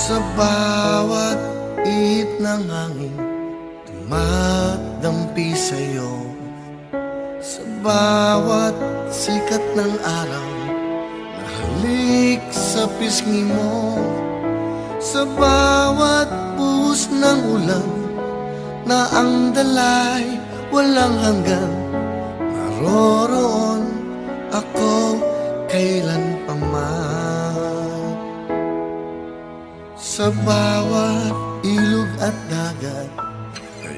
Sa bawat ihip ng hangin, dumadampi sa'yo. Sa bawat sikat ng araw, nahalik sa pisngi mo. Sa bawat buhos ng ulan, na ang dalay walang hanggan, naroroon ako kailan pa man. Sa bawat ilog at dagat,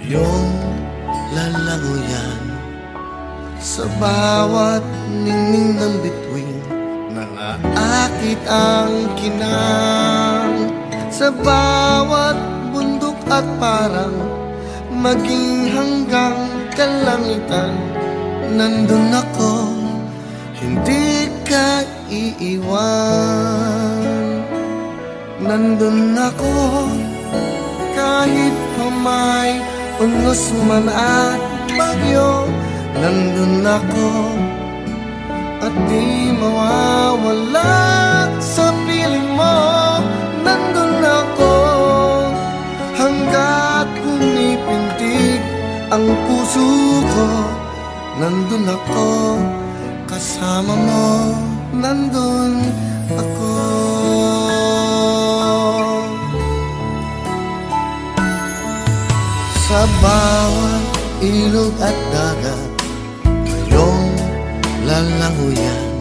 iyong lalangoyan. Sa bawat ningning ng bituin, nangaakit ang kinang. Sa bawat bundok at parang, maging hanggang kalangitan, nandun ako, hindi ka iiwan. Nandun ako, kahit pa may unos man at bagyo. Nandun ako, at di mawawala sa piling mo. Nandun ako, hanggat pumipintig ang puso ko. Nandun ako, kasama mo. Nandun ako. Sa bawat ilog at dagat, iyong lalangoyan.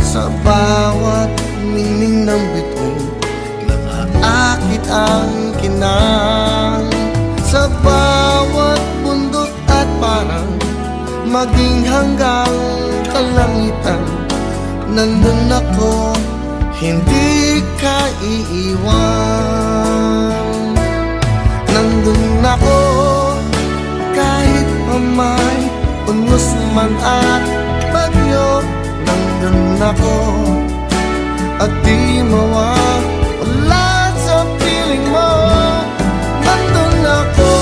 Sa bawat ningning ng bituin, nangaakit ang kinang. Sa bawat bundok at parang, maging hanggang kalangitan, nandun ako, hindi ka iiwan. Nandun ako, kahit pa may unos man at bagyo. Nandun ako, at di mawawala sa piling mo. Nandun ako,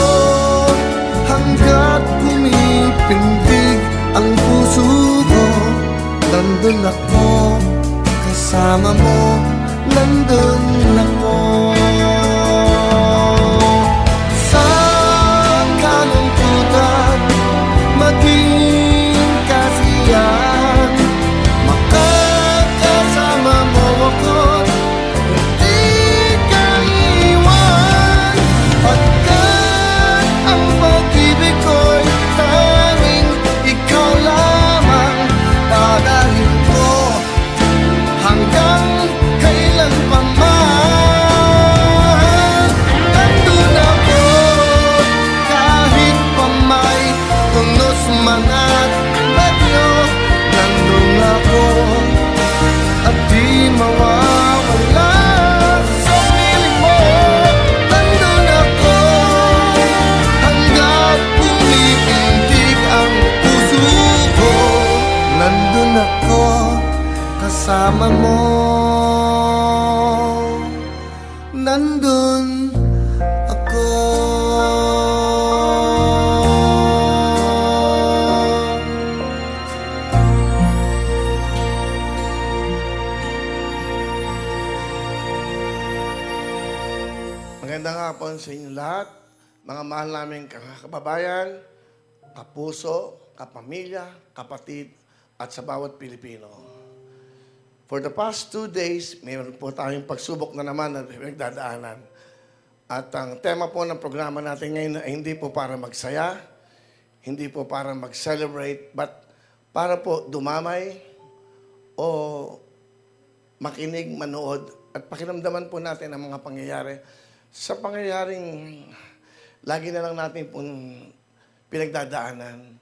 hanggat pumipintig ang puso ko. Nandun ako, kasama mo. Nandun ako. Sa kalungkutan, maging kasiyahan, makakasama mo ako, hindi ka iwan. Pagkat ang pag-ibig ko'y tanging ikaw lamang, dadalhin ko hanggang kailan pa man. Nandun ako, kahit pa may unos man at bagyo. Nandun ako, at di mawawala sa piling mo. Nandun ako, hanggat pumipintig ang puso ko. Nandun ako, kasama mo. Nandun ako. Magandang hapon sa inyo lahat, mga mahal naming kababayan, kapuso, kapamilya, kapatid, at sa bawat Pilipino. For the past 2 days, mayroon po tayong pagsubok na naman na pinagdadaanan. At ang tema po ng programa natin ngayon ay hindi po para magsaya, hindi po para mag-celebrate, but para po dumamay o makinig, manood, at pakiramdaman po natin ang mga pangyayari. Sa pangyayaring lagi na lang natin pong pinagdadaanan,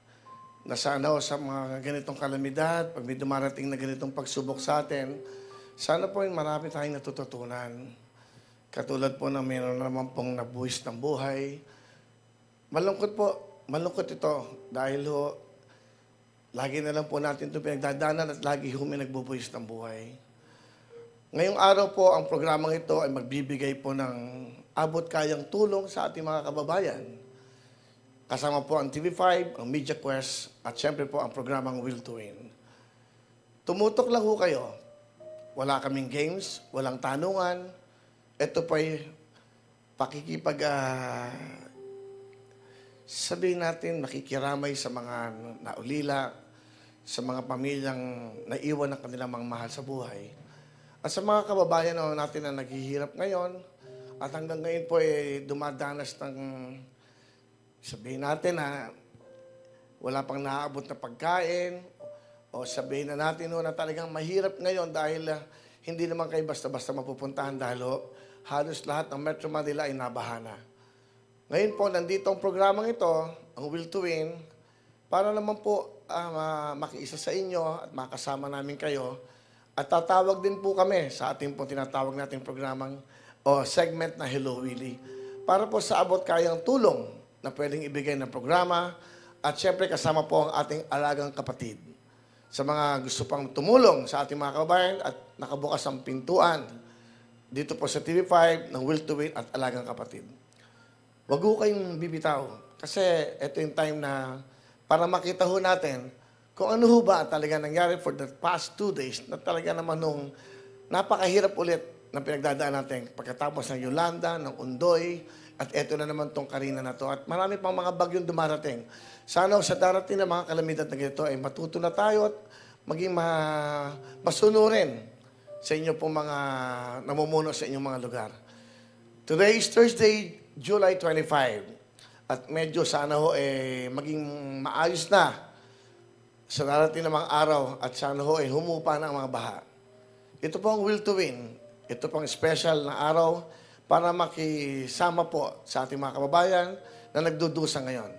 na sana sa mga ganitong kalamidad, pag may dumarating na ganitong pagsubok sa atin, sana po marami tayong natututunan. Katulad po na mayroon naman pong nabuwis ng buhay. Malungkot po, malungkot ito dahil lagi na lang po natin ito pinagdadaanan at lagi may nagbubuwis ng buhay. Ngayong araw po, ang programang ito ay magbibigay po ng abot kayang tulong sa ating mga kababayan. Kasama po ang TV5, ang Media Quest, at syempre po ang programang Will to Win. Tumutok lang ho kayo. Wala kaming games, walang tanungan. ito po ay sabihin natin, nakikiramay sa mga naulila, sa mga pamilyang naiwan ng kanilang mga mahal sa buhay. At sa mga kababayan natin na naghihirap ngayon, at hanggang ngayon po ay dumadanas ng, sabihin natin na wala pang naaabot na pagkain, o sabihin na natin na talagang mahirap ngayon dahil hindi naman kayo basta-basta mapupuntahan dahil halos lahat ng Metro Manila ay nabahana. Ngayon po, nandito ang programang ito, ang Will to Win, para naman po makiisa sa inyo at makasama namin kayo. At tatawag din po kami sa ating po tinatawag nating programang o segment na Hello Willie. Para po sa abot kayang tulong na pwedeng ibigay ng programa at syempre kasama po ang ating alagang kapatid. Sa mga gusto pang tumulong sa ating mga kababayan at nakabukas ang pintuan dito po sa TV5 ng Will to Win at alagang kapatid. Huwag ho kayong bibitaw kasi ito yung time na para makita ho natin kung ano ho ba talaga nangyari for the past 2 days na talaga naman nung napakahirap ulit na pinagdadaan natin pagkatapos ng Yolanda, ng Undoy, at eto na naman tong Karina na to. At marami pang mga bagyong dumarating. Sana sa darating na mga kalamidad na ganito ay matuto na tayo at maging masunurin sa inyo pong mga namumuno sa inyong mga lugar. Today is Thursday, July 25. At medyo sana ho maging maayos na sa darating na mga araw at sana ho humupa na ang mga baha. Ito po ang Will to Win. Ito pong special na araw para makisama po sa ating mga kababayan na nagdudusa ngayon.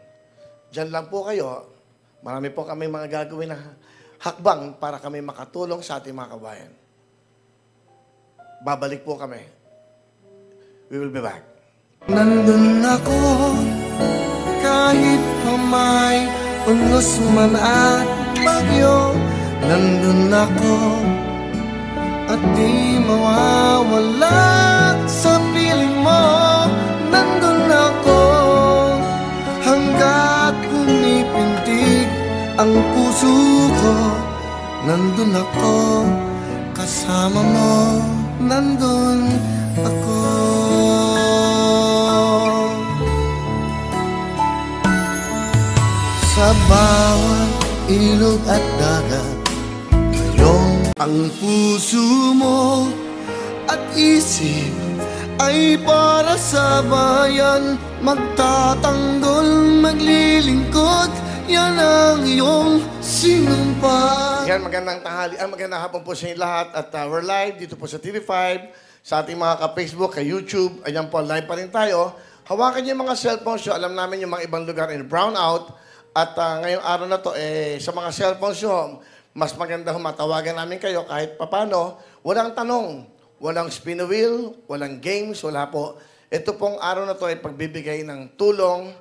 Diyan lang po kayo. Marami po kami mga gagawin na hakbang para kami makatulong sa ating mga kababayan. Babalik po kami. We will be back. Nandun ako kahit pa may unos man at bagyo. Nandun ako at di mawawala sa piling mo. Nandun ako hanggat pumipintig ang puso ko. Nandun ako kasama mo. Nandun ako. Sa bawat ilog at dagat, ngayong ang puso mo at isip ay para sa bayan. Magtatanggol, maglilingkod, yan ang iyong sinumpa. Yan, magandang tanghali. Magandang hapon po sa inyo lahat. At we're live dito po sa TV5, sa ating mga ka-Facebook, ka-YouTube. Ayan po, live pa rin tayo. Hawakan niyo yung mga cellphone show. Alam namin yung mga ibang lugar in brownout. At ngayong araw na to, sa mga cellphone show, mas maganda matawagan namin kayo kahit papano. Walang tanong, walang spin wheel, walang games, wala po. Ito pong araw na to ay pagbibigay ng tulong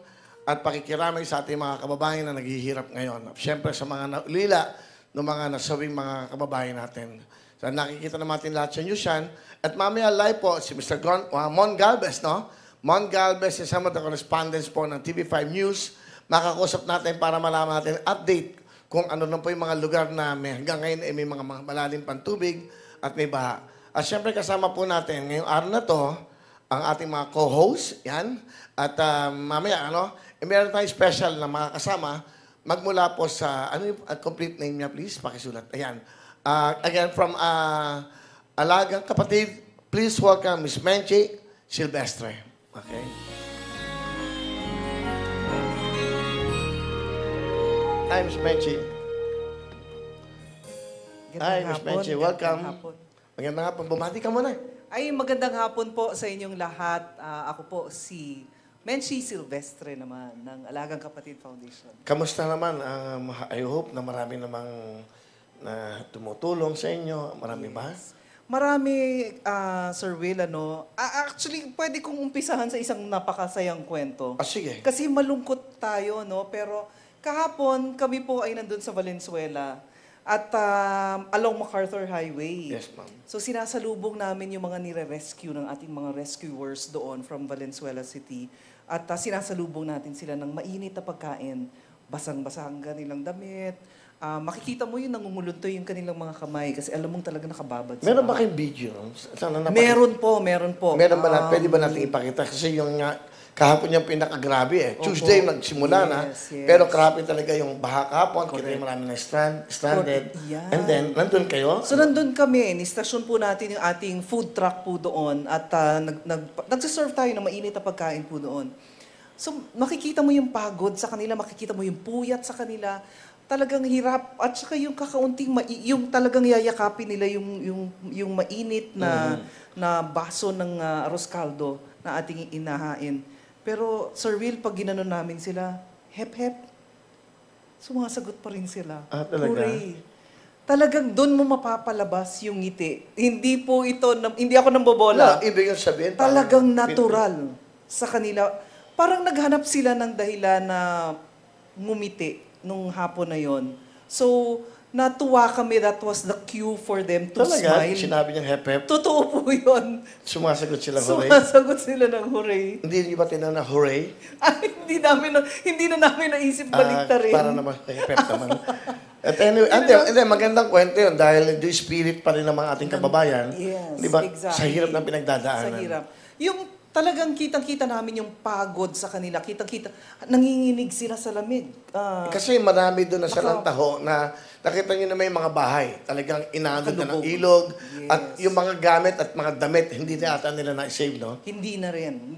at pakikiramay sa ating mga kababayan na naghihirap ngayon. Siyempre sa mga naulila ng mga nasawing mga kababayan natin. So, nakikita naman natin lahat sa news yan. At mamaya live po si Mr. Mon Galvez, no? Mon Galvez is some of the correspondents po ng TV5 News. Makakusap natin para malaman natin update kung ano na po yung mga lugar na hanggang ngayon may mga malalim pang tubig at may baha. At siyempre kasama po natin ngayong araw na to ang ating mga co-hosts, yan. At mamaya, meron tayong special na mga kasama magmula po sa, ano yung complete name niya, please? Pakisulat. Ayan. Again, from Alagang Kapatid, please welcome Ms. Menchi Silvestre. Okay. Hi, Ms. Menchi. Hi, Ms. Menchi. Welcome. Magandang hapon. Bumati ka muna. Ay, magandang hapon po sa inyong lahat. Ako po si Menchi Silvestre naman ng Alagang Kapatid Foundation. Kamusta naman? I hope na marami namang na tumutulong sa inyo. Marami ba? Marami, Sir Will, actually, pwede kong umpisahan sa isang napakasayang kwento. Sige. Kasi malungkot tayo, no? Pero kahapon, kami po ay nandun sa Valenzuela at along MacArthur Highway. Yes, ma'am. So sinasalubong namin yung mga nire-rescue ng ating mga rescuers doon from Valenzuela City. At sinasalubong natin sila ng mainit na pagkain. Basang-basa ang kanilang damit. makikita mo yung nangunguluntoy yung kanilang mga kamay kasi alam mong talaga nakababad sila. Meron ba kayong video? Sana Meron po, meron po. Meron ba na, pwede ba natin ipakita? Kasi yung kahapon yung pinakagrabe eh. Tuesday nagsimula na. Yes. Pero grabe talaga yung baha kahapon. Kita yung marami na stranded. Yan. And then, nandun kayo? So nandun kami, nistasyon po natin yung ating food truck po doon at nagsiserve tayo ng mainit na pagkain po doon. So makikita mo yung pagod sa kanila, makikita mo yung puyat sa kanila, talagang hirap at saka yung kakaunting yung talagang yayakapin nila yung mainit na baso ng arroz caldo na ating inahain. Pero Sir Will, pag ginanon namin sila, hep-hep, sumasagot pa rin sila. Talaga? Hooray! Talagang doon mo mapapalabas yung ngiti. Hindi po ito, hindi ako nambobola. No, ibig yung sabihin. Talagang natural sa kanila. Parang naghanap sila ng dahilan na ngumiti nung hapon na yon. So, natuwa kami, that was the cue for them to Talaga? smile. Sinabi niyang hep-hep? Totoo po yun. Sumasagot sila, hooray? Sumasagot sila ng hooray. Hindi niyo ba tinanong hooray? Ay, hindi na namin naisip baliktarin. Para naman, hep-hep naman. At anyway, hindi, magandang kwento yun dahil the spirit pa rin ng mga ating kababayan. Yes, di ba? exactly. Sa hirap ng pinagdadaanan. Sa hirap. Yung talagang kitang-kita namin yung pagod sa kanila. Kitang-kita, nanginginig sila sa lamig. Kasi marami doon na silang taho na nakita nyo na may mga bahay. Talagang inaandod na ng ilog. Yes. At yung mga gamit at mga damit, hindi na ata nila na-save, no? Hindi na rin.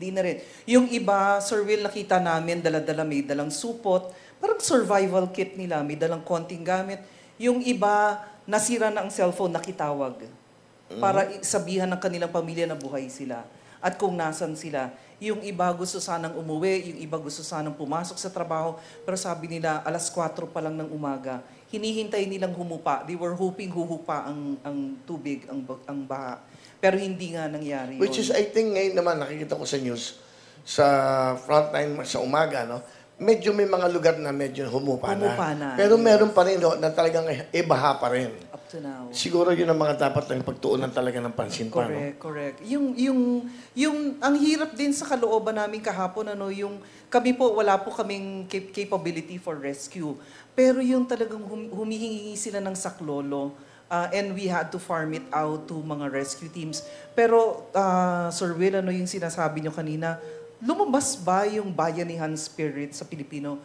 Yung iba, Sir Will, nakita namin, dala-dala, may dalang supot. Parang survival kit nila, may dalang konting gamit. Yung iba, nasira na ang cellphone, nakitawag. Para sabihan ng kanilang pamilya na buhay sila. At kung nasan sila. Yung iba gusto sanang umuwi, yung iba gusto sanang pumasok sa trabaho, pero sabi nila, 4:00 pa lang ng umaga, hinihintay nilang humupa. They were hoping huhupa ang tubig, ang baha. Pero hindi nga nangyari Which is, I think, ngayon naman, nakikita ko sa news, sa frontline sa umaga, no? Medyo may mga lugar na medyo humupa na. Pero meron pa rin, no, na talagang ibaha pa rin. Up to now. Siguro yun ang mga dapat lang pagtuunan talaga ng pansin pa, no? Correct. Ang hirap din sa kalooban namin kahapon, kami po, wala po kaming capability for rescue. Pero yung talagang humihingi sila ng saklolo, and we had to farm it out to mga rescue teams. Pero, Sir Will, yung sinasabi nyo kanina, lumabas ba yung bayanihan spirit sa Pilipino?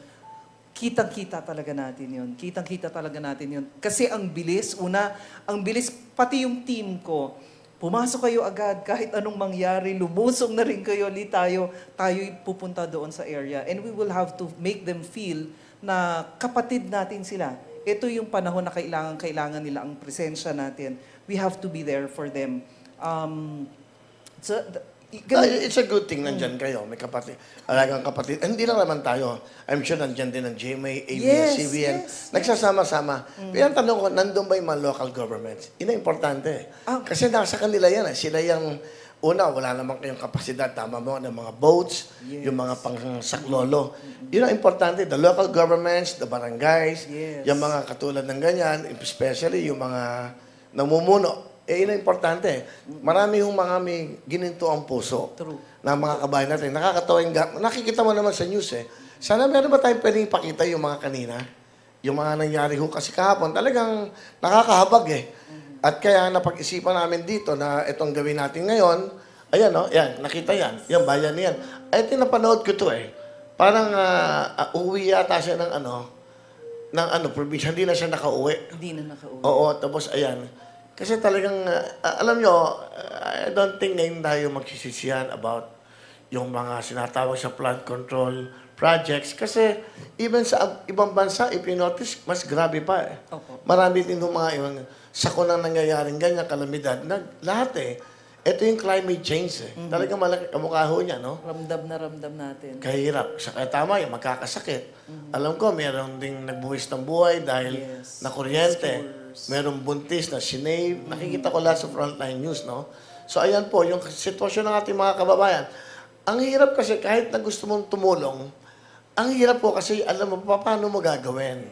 Kitang-kita talaga natin yun. Kasi ang bilis, pati yung team ko, pumasok kayo agad, kahit anong mangyari, lumusong na rin kayo, tayo'y pupunta doon sa area. And we will have to make them feel na kapatid natin sila. Ito yung panahon na kailangan nila ang presensya natin. We have to be there for them. It's a good thing nandyan kayo. May kapatid. Alagang kapatid. Hindi lang naman tayo. I'm sure nandyan din ang GMA, ABS-CBN. Yes. Nagsasama-sama. Pero ang tanong ko, nandun ba yung mga local governments? Yun ang importante. Kasi nasa kanila yan. Sila yung, wala naman kayong kapasidad. Tama mo, ng mga boats, yung mga pang-saklolo. Yun ang importante. The local governments, the barangays, yung mga katulad ng ganyan, especially yung mga namumuno. Yun ang importante. Marami yung mga may gininto ang puso. True. Na mga kabayan natin. Nakakatawa yung nakikita mo naman sa news eh. Sana meron ba tayong pwedeng ipakita yung mga kanina? Yung mga nangyari ho kasi kahapon. Talagang nakakahabag eh. At kaya napag-isipan namin dito na itong gawin natin ngayon, ayan o, yan, nakita yan. Yan, bayan yan. Ay, tinapanood ko to eh. Parang uwi yata siya ng probinsya. Hindi na siya nakauwi. Hindi na nakauwi. Oo, tapos ayan. Kasi talagang, alam nyo, I don't think ngayon tayo magsisisihan about yung mga sinatawag sa flood control projects. Kasi even sa ibang bansa, if you notice, mas grabe pa eh. Opo. Marami din yung mga ibang sakunang nangyayaring ganyan, kalamidad. Lahat eh. Ito yung climate change eh. Talagang malaki kamukha ho niya, no? Ramdam na ramdam natin. Kahirap. Kaya tama yung magkakasakit. Alam ko, meron ding nagbuwis ng buhay dahil na kuryente. Merong buntis na sinave. Nakikita ko lahat sa frontline news, no? So, ayan po, yung sitwasyon ng ating mga kababayan. Ang hirap kasi, kahit na gusto mong tumulong, ang hirap po kasi, alam mo, paano mo gagawin?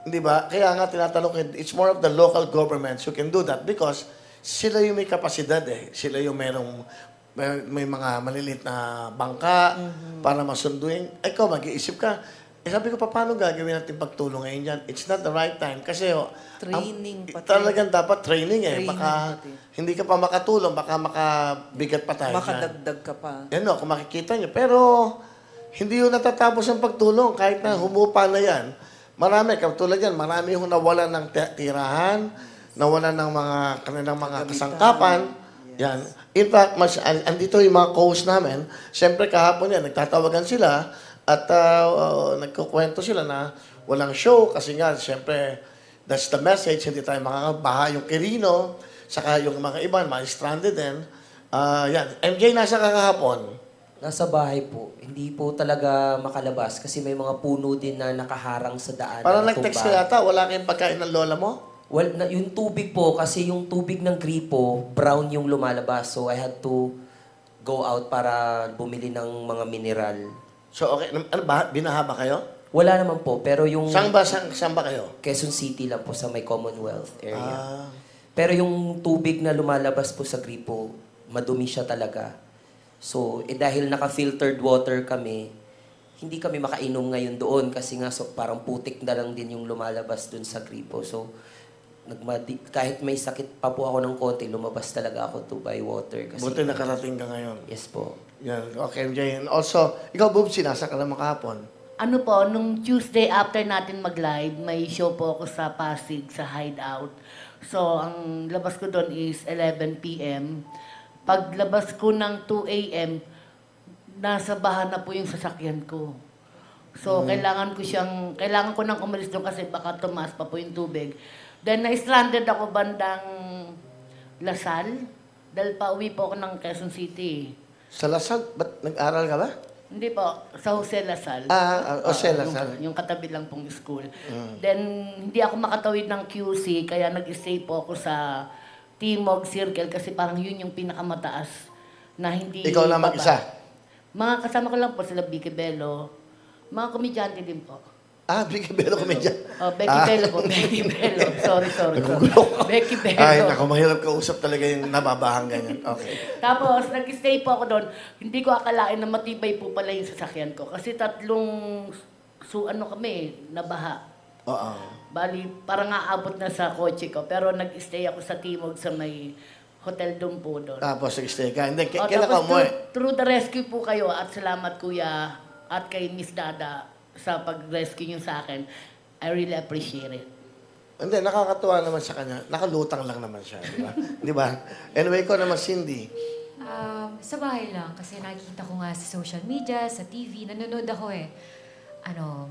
Di ba? Kaya nga tinatanong ko, it's more of the local governments who can do that because sila yung may kapasidad eh. Sila yung may mga maliliit na bangka para masunduin. Ikaw, mag-iisip ka, sabi ko, paano gagawin natin pagtulong ngayon dyan? It's not the right time. Kasi, Training pati. talagang dapat training eh. Training Baka pati. hindi ka pa makatulong, baka makabigat pa tayo dyan. Makadagdag ka pa. Yan o, kung makikita nyo. Pero, hindi yun natatapos ang pagtulong. Kahit na humupa na yan, marami, katulad yan, marami yung nawalan ng tirahan, nawalan ng mga kanilang mga kasangkapan. Yan. In fact, andito yung mga co-host namin. Siyempre, kahapon yan, nagtatawagan sila at nagkukwento sila na walang show kasi nga, siyempre, that's the message. Hindi tayo makakabaha yung Quirino, saka yung mga iba, mga stranded din. Yan. MJ, nasa kakahapon? Nasa bahay po. Hindi po talaga makalabas kasi may mga puno din na nakaharang sa daan. Parang na nag-text ka tumba. yata, wala kayong pagkain ng lola mo? Well, yung tubig po, kasi yung tubig ng gripo, brown yung lumalabas. So, I had to go out para bumili ng mga mineral. So, okay. Ano ba? Binaha ba kayo? Wala naman po, pero yung Saan ba kayo? Quezon City lang po sa may Commonwealth area. Ah. Pero yung tubig na lumalabas po sa gripo, madumi siya talaga. So, dahil naka-filtered water kami, hindi kami makainom ngayon doon kasi nga parang putik na lang din yung lumalabas doon sa gripo. So, kahit may sakit pa po ako ng konti, lumabas talaga ako to buy water. Kasi, Buti nakarating ka ngayon. Yes po. Yan. Okay, MJ. And also, ikaw, Bubsy, nasa ka naman kahapon. Ano po, nung Tuesday after natin mag-live, may show po ako sa Pasig, sa Hideout. So, ang labas ko doon is 11 p.m. Paglabas ko ng 2 a.m., nasa baha na po yung sasakyan ko. So, kailangan ko nang umalis doon kasi baka tumaas pa po yung tubig. Then, na-stranded ako bandang Lasal. Dahil pauwi po ako ng Quezon City. Sa Lasal, ba't nag-aral ka ba? Hindi po, sa Jose Lasal. Jose Lasal. Yung katabi lang pong school. Then, hindi ako makatawid ng QC, kaya nag-stay po ako sa Timog Circle kasi parang yun yung pinakamataas na hindi... Ikaw lang baba. mag-isa? Mga kasama ko lang po sila, Vicky Bello. Mga komedyante din po. Vicky Bello komedya. Oh, Becky Bello po, Becky Bello. Sorry. Nagugulo ko. Becky Bello. Ay, naku, mahirap kausap talaga yung nababahang ganyan. Okay. Tapos, nag-stay po ako doon. Hindi ko akalain na matibay po pala yung sasakyan ko. Kasi kami, nabaha. Oo. Bali, parang aabot na sa kotse ko. Pero nag-stay ako sa Timog sa may hotel doon po doon. Tapos nag-stay ka. Hindi, O, kailan ka tapos umuwi? through the rescue po kayo at salamat kuya at kay Miss Dada sa pag-rescue niyo sa akin. I really appreciate it. Hindi, nakakatuwa naman sa kanya. Nakalutang lang naman siya, di ba? Di ba? Anyway, ko naman, Cindy. Sa bahay lang, kasi nakikita ko nga sa social media, sa TV, nanonood ako eh.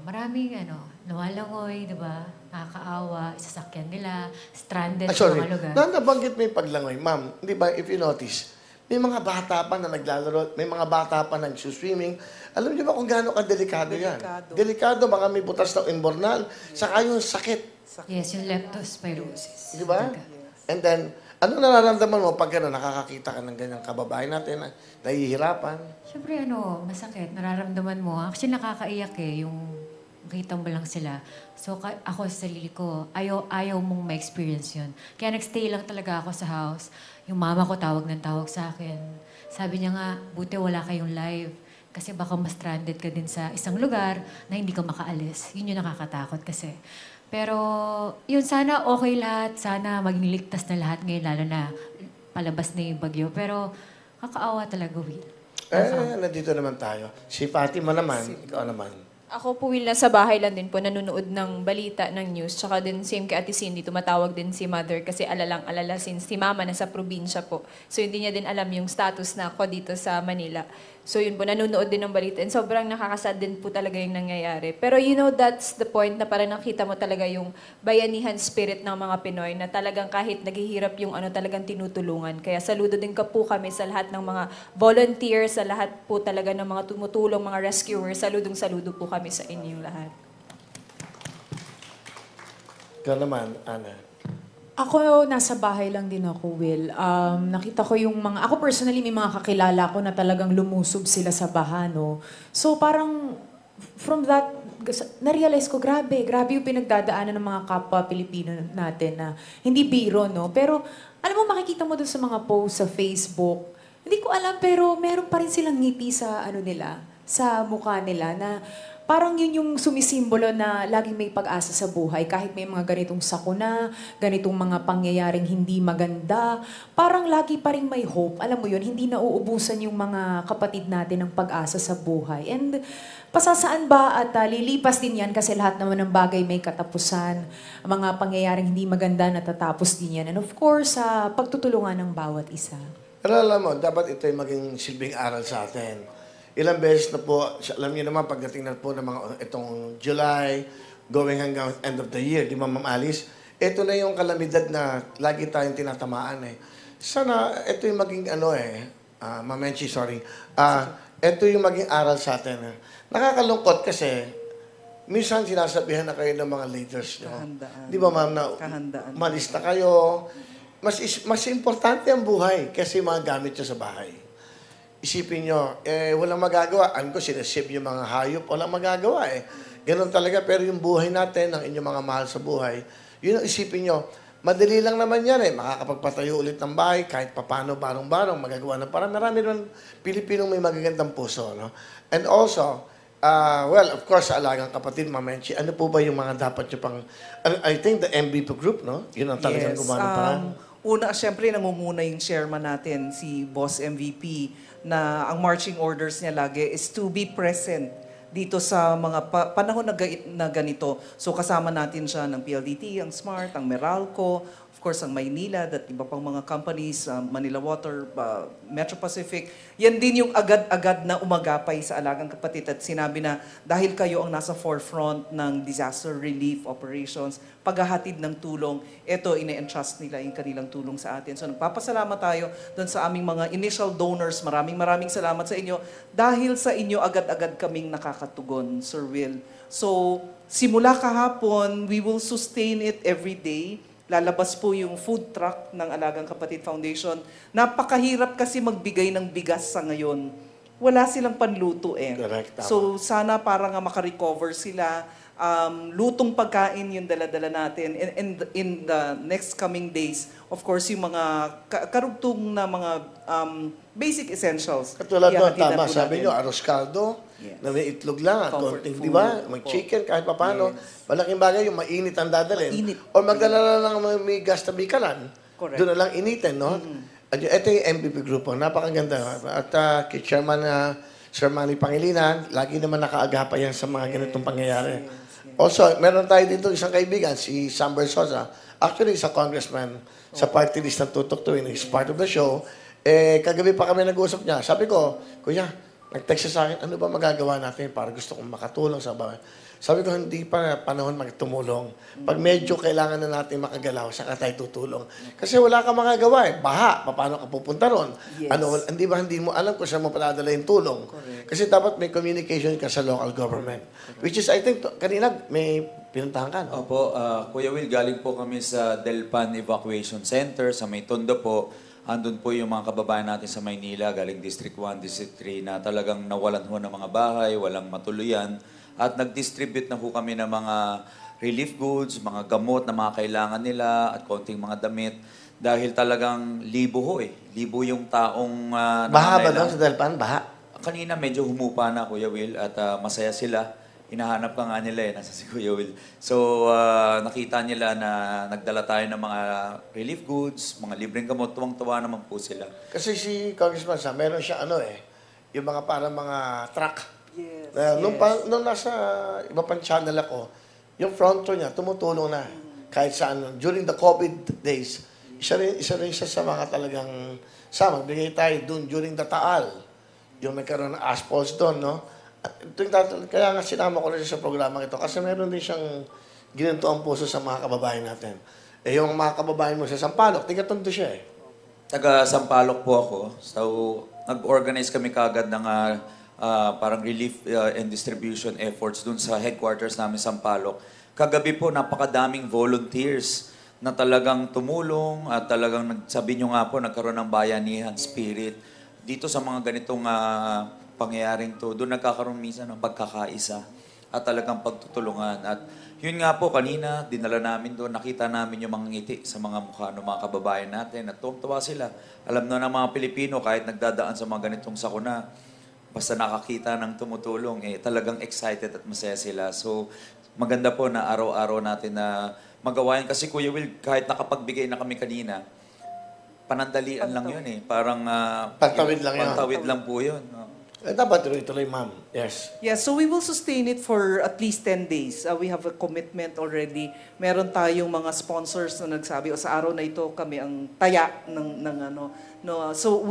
Maraming nawalangoy, di ba? Nakakaawa, isasakyan nila, stranded sa Sorry, mga lugar. nabanggit mo yung paglangoy. Ma'am, di ba, if you notice, may mga bata pa na naglalaro, may mga bata pa na nagsuswimming. Alam niyo ba kung gaano ka-delikado yan? Delikado, baka may butas ng imbornal. Saka yung sakit. Yes, yung leptospirosis. Di ba? And then, ano nararamdaman mo pag nakakakita ka ng ganyang kababae natin na nahihirapan? Siyempre, masakit. Nararamdaman mo. Actually, nakakaiyak eh, yung makita mo lang sila. So, ako sa sarili ko, ayaw mong ma-experience yun. Kaya nagstay lang talaga ako sa house. Yung mama ko tawag sa akin. Sabi niya nga, buti wala kayong live. Kasi baka ma-stranded ka din sa isang lugar na hindi ka makaalis. Yun yung nakakatakot kasi. Pero, yun, sana okay lahat. Sana maging ligtas na lahat ngayon, lalo na palabas na yung bagyo. Pero, kakaawa talaga, Will. Nandito naman tayo. Si Fatima naman, ikaw naman. Ako po, Will, nasa bahay lang din po, nanonood ng balita, ng news. Tsaka din, same kay Ate Cindy, tumatawag din si Mother kasi alalang-alala since si Mama nasa probinsya po. So, hindi niya din alam yung status na ako dito sa Manila. So, yun po, nanonood din ng balita. And sobrang nakakasad din po talaga yung nangyayari. Pero that's the point na parang nakita mo talaga yung bayanihan spirit ng mga Pinoy na talagang kahit naghihirap yung talagang tinutulungan. Kaya saludo din ka po kami sa lahat ng mga volunteers, sa lahat po talaga ng mga tumutulong, mga rescuers. Saludo po kami sa inyong lahat. Ikaw naman, Ana. Ako, nasa bahay lang din ako, Will. Nakita ko yung ako personally, may mga kakilala ko na talagang lumusob sila sa baha, no? So, parang, from that, na-realize ko, grabe yung pinagdadaanan ng mga kapwa Pilipino natin na hindi biro, no? Pero, alam mo, makikita mo dun sa mga posts sa Facebook, hindi ko alam, pero meron pa rin silang ngiti sa, nila, sa mukha nila na parang yun yung sumisimbolo na laging may pag-asa sa buhay. Kahit may mga ganitong sakuna, ganitong mga pangyayaring hindi maganda, parang lagi pa rin may hope. Alam mo yun, hindi nauubusan yung mga kapatid natin ng pag-asa sa buhay. And pasasaan ba at lilipas din yan kasi lahat naman ng bagay may katapusan. Mga pangyayaring hindi maganda natatapos din yan. And of course, pagtutulungan ng bawat isa. Pero alam mo, dapat ito yung maging silbing aral sa atin. Ilang beses na po, alam niyo naman, pagdating na po ng mga itong July, going hanggang end of the year, di ba, Ma'am Alice? Ito na yung kalamidad na lagi tayong tinatamaan eh. Sana, ito yung maging Ma'am Menchi, sorry. Ito yung maging aral sa atin. Nakakalungkot kasi, minsan sinasabihan na kayo ng mga leaders nyo. Kahandaan. Di ba, Ma'am, na Kahandaan. umalis na kayo. Mas importante ang buhay kasi mga gamit nyo sa bahay. Isipin nyo, walang magagawa. Ano ko, sinasave yung mga hayop, walang magagawa eh. Ganon talaga, pero yung buhay natin, ang inyong mga mahal sa buhay, yun ang isipin nyo. Madali lang naman yan eh. Makakapagpatayo ulit ng bahay, kahit papano, barong-barong, magagawa na. Parang marami naman Pilipinong may magagandang puso. No? And also, well, of course, sa alagang kapatid, Ma'am Menchi, ano po ba yung mga dapat nyo pang, I think the MVP group, no? Yun ang talagang gumana parang. Una, siyempre, nangunguna yung chairman natin, si Boss MVP, na ang marching orders niya lagi is to be present dito sa mga panahon na ganito. So kasama natin siya ng PLDT, ang SMART, ang Meralco, of course ang Maynila, at iba pang mga companies, Manila Water, Metro Pacific. Yan din yung agad-agad na umagapay sa alagang kapatid at sinabi na dahil kayo ang nasa forefront ng disaster relief operations, paghahatid ng tulong, ito ine-entrust nila yung kanilang tulong sa atin. So nagpapasalamat tayo doon sa aming mga initial donors. Maraming salamat sa inyo. Dahil sa inyo, agad-agad kaming nakakatugon, Sir Will. So simula kahapon, we will sustain it every day. Lalabas po yung food truck ng Alagang Kapatid Foundation. Napakahirap kasi magbigay ng bigas sa ngayon. Wala silang panluto eh. Correct, tama. So sana para nga makarecover sila. Lutong pagkain yung dala-dala natin. In the next coming days, of course, yung mga karugtong na mga basic essentials. Katulad doon, ihahatid na tama. po Sabi natin. nyo, aros kaldo, Yes. na may itlog lang, Comfort konting, food. di ba? Mag-chicken, kahit papano. Yes. Malaking bagay yung mainit ang dadalhin. Mainit. O magdala lang ng may gas na bikalan. Correct. Doon na lang initin, no? At ito yung MVP grupo. Napakaganda. At kay Chairman Sir Manny Pangilinan, lagi naman nakaagapa yan sa mga ganitong pangyayari. Also, meron tayo dito isang kaibigan, si Sam Bersosa. Actually, isa congressman sa party list ng Tutok Tuwing. He's part of the show. Kagabi pa kami nag-uusap niya. Sabi ko, Kuya, nag-text siya sa akin, ano ba magagawa natin para gusto kong makatulong sa bahay? Sabi ko, hindi pa panahon magtumulong. Pag medyo kailangan na natin makagalaw, saka tayo tutulong. Kasi wala ka magagawa eh. Baha, paano ka pupunta ron? Yes. Hindi mo alam kung saan mo paladala yung tulong. Correct. Kasi dapat may communication ka sa local government. Which is, I think, kanina may pinuntahan ka, no? Opo, Kuya Will, galing po kami sa Delpan Evacuation Center sa May Tondo po. Andun po yung mga kababayan natin sa Maynila, galing District 1, District 3, na talagang nawalan ho ng mga bahay, walang matuluyan. At nag-distribute na ho kami ng mga relief goods, mga gamot na mga kailangan nila, at konting mga damit. Dahil talagang libo ho eh. Libo yung taong Baha ba nangangailangan. doon sa Delpan? Baha? Kanina medyo humupa na, Kuya Will, at masaya sila. Hinahanap ka nga nila nasa si Kuya Will. So, nakita nila na nagdala tayo ng mga relief goods, mga libreng gamot, tuwang-tuwa naman po sila. Kasi si Congressman Sam, meron siya yung mga parang mga truck. Yes, Nung nasa iba pang channel ako, yung front row niya, tumutulong na. Kahit saan. During the COVID days, isa rin siya sa mga talagang, magbigay tayo dun during the Taal. Yung nagkaroon ng asphalts doon, no? Kaya nga sinama ko rin siya sa programa ito kasi meron din siyang ginanto ang puso sa mga kababayan natin. Yung mga kababayan mo sa Sampaloc, tiga-Tondo siya eh. Taga Sampaloc po ako. So, nag-organize kami kagad ng parang relief and distribution efforts dun sa headquarters namin sa Sampaloc. Kagabi po, napakadaming volunteers na talagang tumulong at talagang, sabi nyo nga po, nagkaroon ng bayanihan spirit. Dito sa mga ganitong pangyayaring to, doon nagkakaroon minsan ng pagkakaisa at talagang pagtutulungan. At yun nga po, kanina, dinala namin doon, nakita namin yung mga ngiti sa mga mukha ng mga kababayan natin at tuwa sila. Alam na ng mga Pilipino, kahit nagdadaan sa mga ganitong sakuna, basta nakakita ng tumutulong, talagang excited at masaya sila. So, maganda po na araw-araw natin na magawa yan. Kasi Kuya Will, kahit nakapagbigay na kami kanina, panandalian lang yun eh. Parang Pantawid lang yun. Pantawid lang po yun. Dapat tuloy-tuloy, ma'am. Yes. Yeah, so we will sustain it for at least 10 days. We have a commitment already. Meron tayong mga sponsors na nagsabi, o sa araw na ito kami ang taya ng ano. No, so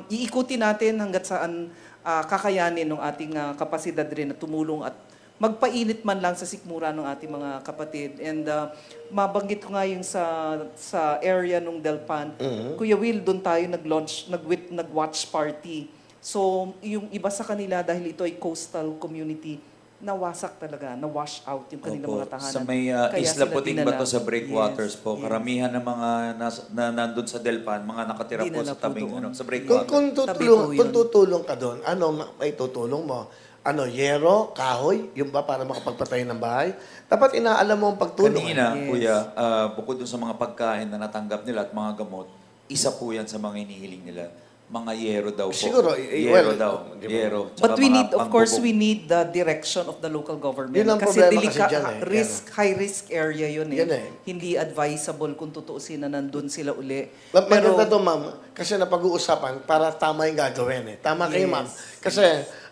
iikutin natin hanggat saan kakayanin ng ating kapasidad rin na tumulong at magpainit man lang sa sikmura ng ating mga kapatid. And mabanggit ko nga yung sa area nung Delpan. Kuya Will, doon tayo nag-watch party. So, yung iba sa kanila, dahil ito ay coastal community, nawasak talaga, na-wash out yung kanilang mga tahanan. Sa may Isla Puting Bato sa Breakwaters po, karamihan ng mga na nandun sa Delpan, mga nakatira po sa tabing sa Breakwaters. Kung tutulong ka doon, ano may tutulong mo? Ano, yero, kahoy, yung ba para makapagpatay ng bahay? Dapat inaalam mo ang pagtulong. Kanina, Kuya, bukod dun sa mga pagkain na natanggap nila at mga gamot, isa po yan sa mga hinihiling nila. Mga yero daw po. Siguro, yero daw. Yero. But we need, of course, we need the direction of the local government. Yun ang kasi problema kasi dyan high risk area yun eh. Yan eh. Hindi advisable kung tutuusin na nandun sila uli. Maganda to, ma'am. Kasi napag-uusapan para tama yung gagawin eh. Tama kayo, ma'am. Kasi,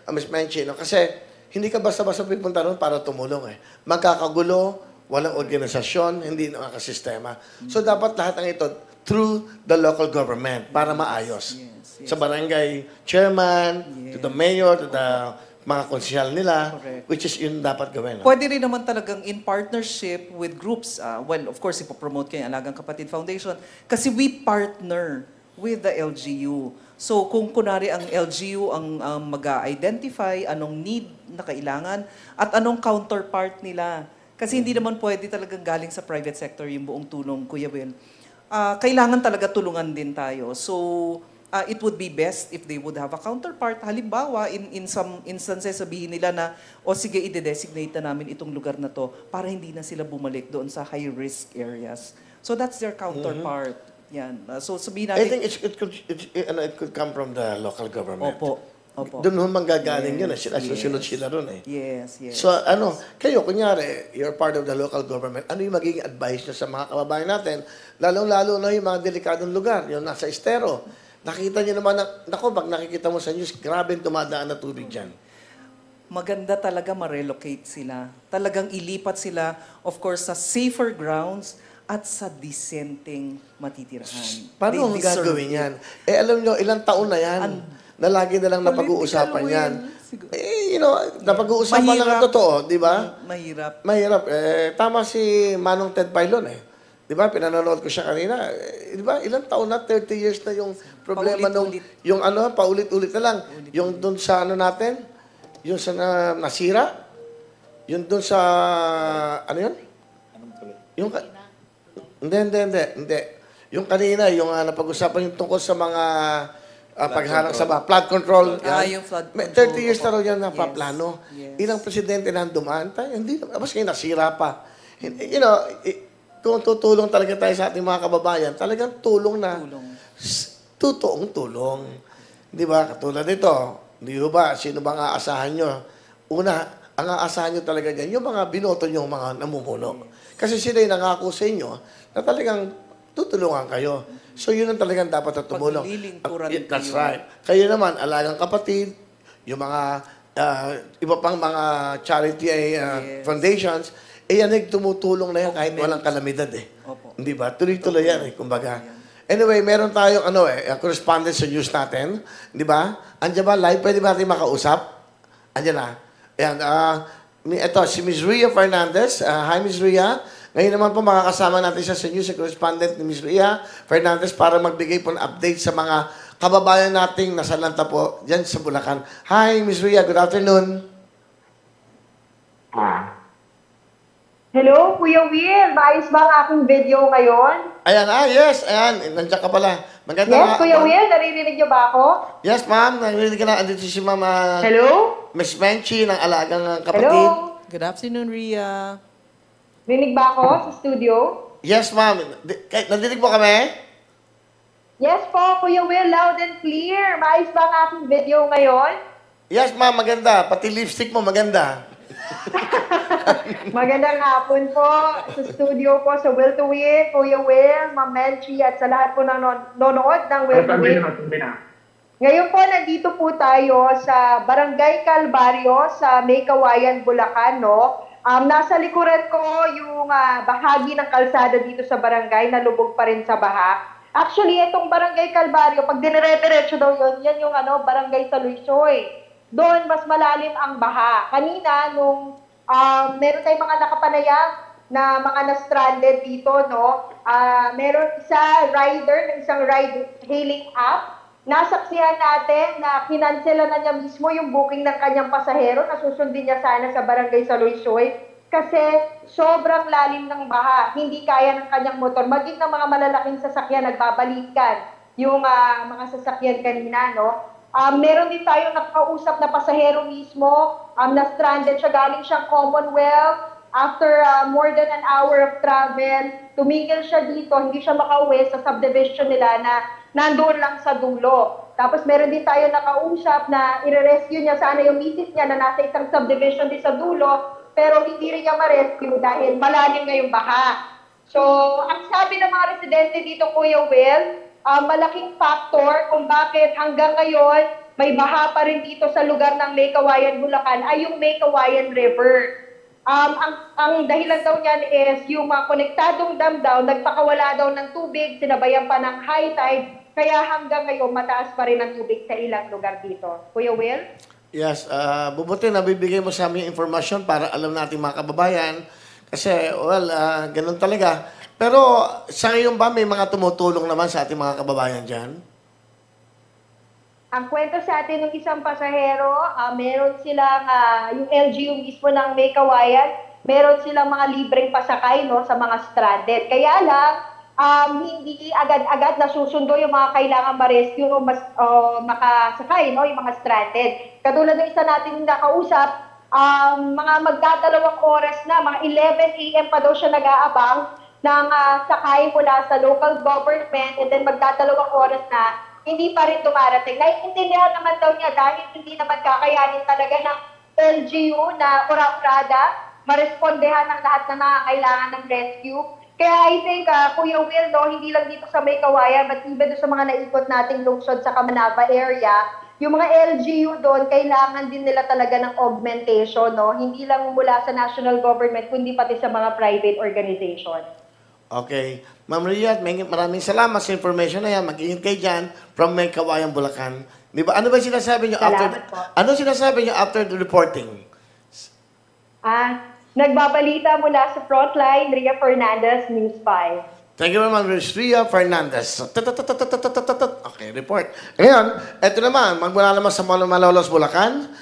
Ms. Menchi, no? Kasi hindi ka basta-basta pipunta ron para tumulong eh. Magkakagulo, walang organisasyon, hindi nakakasistema. So, dapat lahat ng ito through the local government para maayos. Sa barangay chairman, to the mayor, to the mga konsyal nila, which is yun dapat gawin. No? Pwede rin naman talagang in partnership with groups. Well, of course, ipopromote kayo yung Alagang Kapatid Foundation kasi we partner with the LGU. So, kung kunwari ang LGU ang mag-identify anong need na kailangan at anong counterpart nila. Kasi hindi naman pwede talagang galing sa private sector yung buong tulong, Kuya Will. Kailangan talaga tulungan din tayo. So, it would be best if they would have a counterpart. Halimbawa, in some instances, sabihin nila na, o sige, i-designate na namin itong lugar na to para hindi na sila bumalik doon sa high-risk areas. So that's their counterpart. Yan. So sabihin natin... I think it could come from the local government. Opo. Doon naman manggagaling yun. Susunod sila ron eh. Yes. So kayo, kunyari, you're part of the local government, ano yung magiging advice nyo sa mga kababayan natin? Lalong-lalo na yung mga delikadong lugar, yung nasa estero. Nakita niyo naman, pag nakikita mo sa news, grabe tumadaan na tubig dyan. Maganda talaga ma-relocate sila. Talagang ilipat sila, of course, sa safer grounds at sa disenteng matitirahan. Paano ang gagawin yan? Alam nyo, ilang taon na yan na lagi na lang napag-uusapan yan. Napag-uusapan lang ang totoo, di ba? Mahirap. Tama si Manong Ted Pailon eh. Di ba? Pinanonood ko siya kanina. Di ba? Ilang taon na, 30 years na yung problema nung, yung paulit-ulit na lang. Yung doon sa natin, yung sa nasira, yung doon sa, yun? Yung, hindi. Yung kanina, yung napag-usapan yung tungkol sa mga pagharang sa flood control. Yung flood control. 30 years na raw yan na paplano. Ilang presidente na dumaan tayo, hindi, mas ngayon nasira pa. Kung tutulong talaga tayo sa ating mga kababayan, talagang tulong na totoong tulong. Di ba? Katulad nito, di ba? Sino bang aasahan nyo? Una, ang aasahan nyo talaga dyan, yung mga binoto nyo, mga namumuno. Kasi sila yung nangako sa inyo na talagang tutulungan kayo. So yun ang talagang dapat na tumulong. That's right. Kayo naman, Alagang Kapatid, yung mga iba pang mga charity foundations, yan ay tumutulong na yan kahit walang kalamidad eh. Hindi ba? Tuloy-tuloy yan eh, kumbaga. Anyway, meron tayong correspondent sa news natin. Di ba? Andiyan ba? Live? Pwede ba natin makausap? Andiyan na. Ayan. Ito, si Ms. Ria Fernandez. Hi, Ms. Ria. Ngayon naman po makakasama natin siya sa news, sa correspondent ni Ms. Ria Fernandez para magbigay po ng update sa mga kababayan nating nasa lanta po dyan sa Bulacan. Hi, Ms. Ria. Good afternoon. Hello, Kuya Will. Maayos ba ang aking video ngayon? Ayan, yes. Ayan, nandiyan ka pala. Yes, Kuya Will. Naririnig niyo ba ako? Yes, ma'am. Naririnig ka na. Andito si Ma'am Hello? Miss Menchi ng Alagang Kapatid. Hello? Good afternoon, Ria. Rinig ba ako sa studio? Yes, ma'am. Nandinig mo kami? Yes po, Kuya Will, loud and clear. Maayos ba ang aking video ngayon? Yes, ma'am, maganda. Pati lipstick mo, maganda. Magandang hapon po sa studio po sa Will to Win, Kuya Will, Ma'am Melchi, at sa lahat po ng nanonood ng Will to Win. Ngayon po, nandito po tayo sa Barangay Calvario sa May Kawayan, Bulacan, no? Nasa likuran ko yung bahagi ng kalsada dito sa barangay na lubog pa rin sa baha. Actually, itong Barangay Calvario, pag dinire-diretso daw yun, yan yung Barangay Saluisoy. Doon, mas malalim ang baha. Kanina, nung meron tayong mga nakapanayam na mga na-stranded dito, no? Meron isang ride-hailing app. Nasaksihan natin na kinansela na niya mismo yung booking ng kanyang pasahero na susundin niya sana sa Barangay Saluisoy kasi sobrang lalim ng baha. Hindi kaya ng kanyang motor. Maging ng mga malalaking sasakyan, nagbabalikan yung mga sasakyan kanina, no? Meron din tayong nakakausap na pasahero mismo, na stranded siya, galing siyang Commonwealth. After more than an hour of travel, tumigil siya dito, hindi siya makauwi sa subdivision nila na nandoon lang sa dulo. Tapos meron din tayo nakausap na i-rescue niya sana yung misis niya na nasa isang subdivision din sa dulo, pero hindi rin niya ma-rescue dahil malalim na yung baha. So, ang sabi ng mga residente dito, Kuya Will, malaking factor kung bakit hanggang ngayon may baha pa rin dito sa lugar ng May Kawayan, Bulacan ay yung May Kawayan River. Ang dahilan daw niyan is yung mga konektadong dam daw, nagpakawala daw ng tubig, sinabayan pa ng high tide, kaya hanggang ngayon mataas pa rin ang tubig sa ilang lugar dito. Kuya Will? Yes, bubuti na bibigay mo sa amin yung informasyon para alam natin mga kababayan. Kasi, ganun talaga. Pero sa ngayon ba may mga tumutulong naman sa ating mga kababayan dyan? Ang kwento sa atin ng isang pasahero, meron silang, yung LGU mismo ng May Kawayan, meron silang mga libreng pasakay, no, sa mga stranded. Kaya lang, hindi agad-agad nasusundo yung mga kailangan ma-rescue o makasakay, no, yung mga stranded. Katulad ng isa natin nakausap, mga magdadalawang oras na, mga 11 a.m. pa daw siya nag-aabang ng sakay mula sa local government, and then magdadalawang oras na hindi pa rin dumarating. Naiintindihan naman daw niya dahil hindi naman kakayanin talaga ng LGU na ura-urada marespondehan ng lahat na nangangailangan ng rescue. Kaya I think, Kuya Will, no, hindi lang dito sa May Kawayan, but even sa mga naikot nating lungsod sa Camanava area, yung mga LGU doon, kailangan din nila talaga ng augmentation, no? Hindi lang mula sa national government, kundi pati sa mga private organization. Okay. Ma'am Riyad, maraming salamat sa information na yan. Mag-ingat kayo dyan from May Kawayan, Bulacan. Di ba? Ano ba sinasabi niyo ano sinasabi niyo after the reporting? Nagbabalita mula sa Frontline, Ria Fernandez, News 5. Thank you very much, Ria Fernandez. Okay, report. Ngayon, eto naman, magmula naman sa Malolos, Bulacan,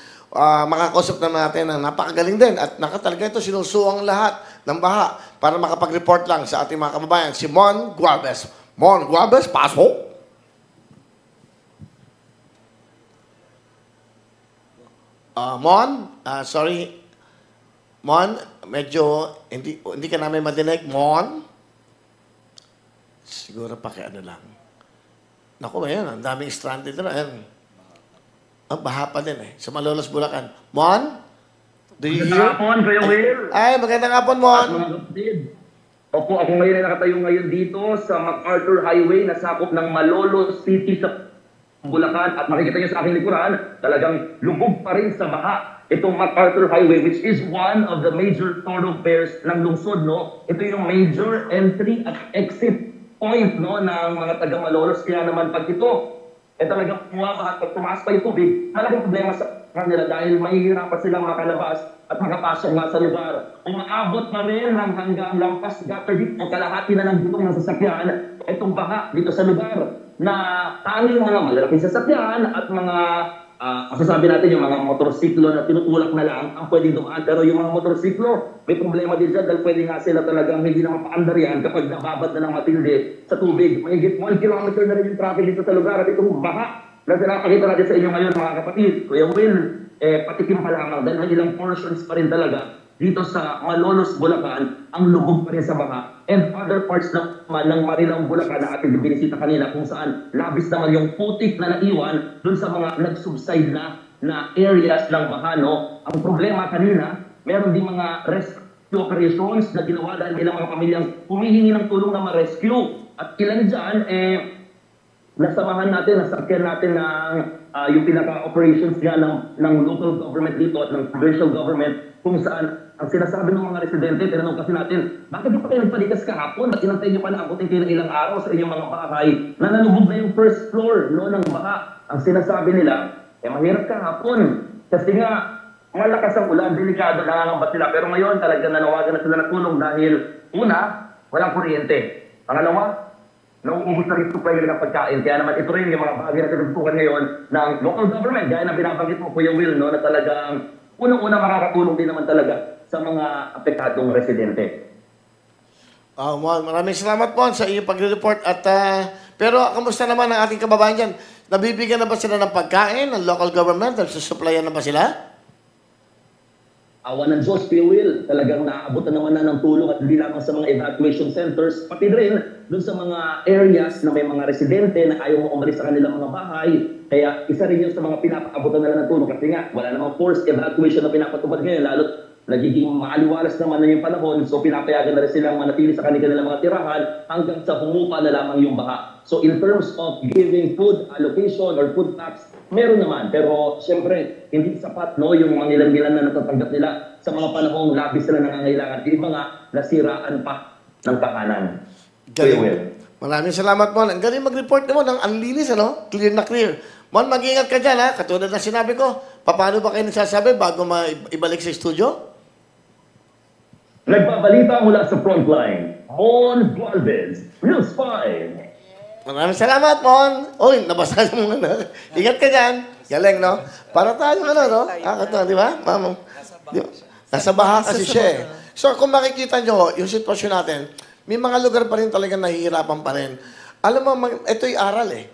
makakausap na natin ang napakagaling din at nakatalaga ito sinusuwang lahat ng baha para makapag-report lang sa ating mga kababayan, si Mon Guabes. Mon Guabes, pasok! Sorry. Mon, medyo hindi ka namin madinig. Mon? Siguro ano lang. Naku, yan, ang daming stranded na. Ayan. Ang baha pa din sa Malolos, Bulacan. Mon? Do you hear? Magandang hapon, Kuya Will. Ay, magandang hapon, Mon. Mga kapatid. Opo, ako ngayon ay nakatayo ngayon dito sa MacArthur Highway na sakop ng Malolos City sa Bulacan. At makikita niyo sa aking likuran, talagang lubog pa rin sa baha itong MacArthur Highway, which is one of the major thoroughfares ng lungsod, no? Ito yung major entry at exit point, no, ng mga taga Malolos. Kaya naman pag ito, talagang pumabaha at pag tumaas pa yung tubig, talagang problema sa kanila dahil mahihirapan silang makalabas at makapasok nga sa lugar. Umaabot na rin hanggang lampas gutter dito, kalahati na ng gulong ng sasakyan, itong baha dito sa lugar na tanging mga malalaking sasakyan at mga masasabi natin yung mga motorsiklo na tinutulak na lang ang pwedeng dumaan. Pero yung mga motorsiklo, may problema din dyan dahil pwede nga sila talagang hindi na mapaandar yan kapag nababad na ng matindi sa tubig. Mahigit 1 kilometer na rin yung traffic dito sa lugar at itong baha na pinapakita natin sa inyo ngayon mga kapatid. Kuya Will, patikim pa lamang dahil ilang portions pa rin talaga dito sa Malolos, Bulacan, ang lubog pa rin sa baha. And other parts naman ng Marilao, Bulacan na ating binisita kanina kung saan labis naman yung putik na naiwan dun sa mga nag-subside na areas ng baha. No? Ang problema kanina, meron din mga rescue operations na ginawa dahil ilang mga pamilyang humihingi ng tulong na ma-rescue. At ilan dyan, nasamahan natin, nasakyan natin ng yung pinaka-operations nga ng local government dito at ng provincial government kung saan ang sinasabi ng mga residente, tinanong kasi natin, bakit di pa kayo nagpalikas kahapon? Ba't inantay nyo pa na angkutin kayo ng ilang araw sa inyong mga bahay na nanubog na yung first floor ng baha? Ang sinasabi nila, mahirap kahapon. Kasi nga, malakas ang ulan, delikado, nangangambat sila. Pero ngayon, talagang nanawagan na sila ng tulong dahil una, walang kuryente. Pangalawa, nauubos na rin supply ng pagkain. Kaya naman ito rin yung mga bagay na tinutukan ngayon ng local government. Gaya na binabanggit mo, Kuya Will, no, na talagang unang-unang makakatulong din naman talaga sa mga apektadong residente. Maraming salamat po sa iyong pagre-report. Pero kamusta naman ang ating kababayan dyan? Nabibigyan na ba sila ng pagkain ng local government? Nagsusupplyan na ba sila? Awa ng Diyos, Kuya Will, talagang naaabot na naman na ng tulong at hindi lamang sa mga evacuation centers, pati rin dun sa mga areas na may mga residente na ayaw umalis sa kanilang mga bahay. Kaya isa rin yun sa mga pinapaabotan nila ng tulong kasi nga wala namang forced evacuation na pinapatupad ngayon, lalo't nagiging maaliwalas naman na yung panahon, so pinapayagan na rin silang manatili sa kanilang mga tirahan hanggang sa humupa na lamang yung baha. So in terms of giving food allocation or food packs, meron naman. Pero siyempre, hindi sapat yung mga ilan-ilan na natatanggap nila sa mga panahong labis sila nangangailangan. Yung iba nga, nasiraan pa ng tahanan. Galing. Maraming salamat, Mon. Ang galing mag-report mo ng anlinis, ano? Clear na clear. Mon, mag-ingat ka dyan, ha? Katulad na sinabi ko, paano ba kayo nagsasabi bago ibalik sa studio? Nagbabalita mula sa frontline, Mon Gualvez, News 5. Maraming salamat, Mon. Uy, nabasa mo na. Ingat ka dyan. Galing, no? Para tayo, no? Di ba? Ma'am, nasa baha kasi siya, eh. So, kung makikita nyo, yung sitwasyon natin, may mga lugar pa rin talaga nahihirapan pa rin. Alam mo, ito'y aral, eh.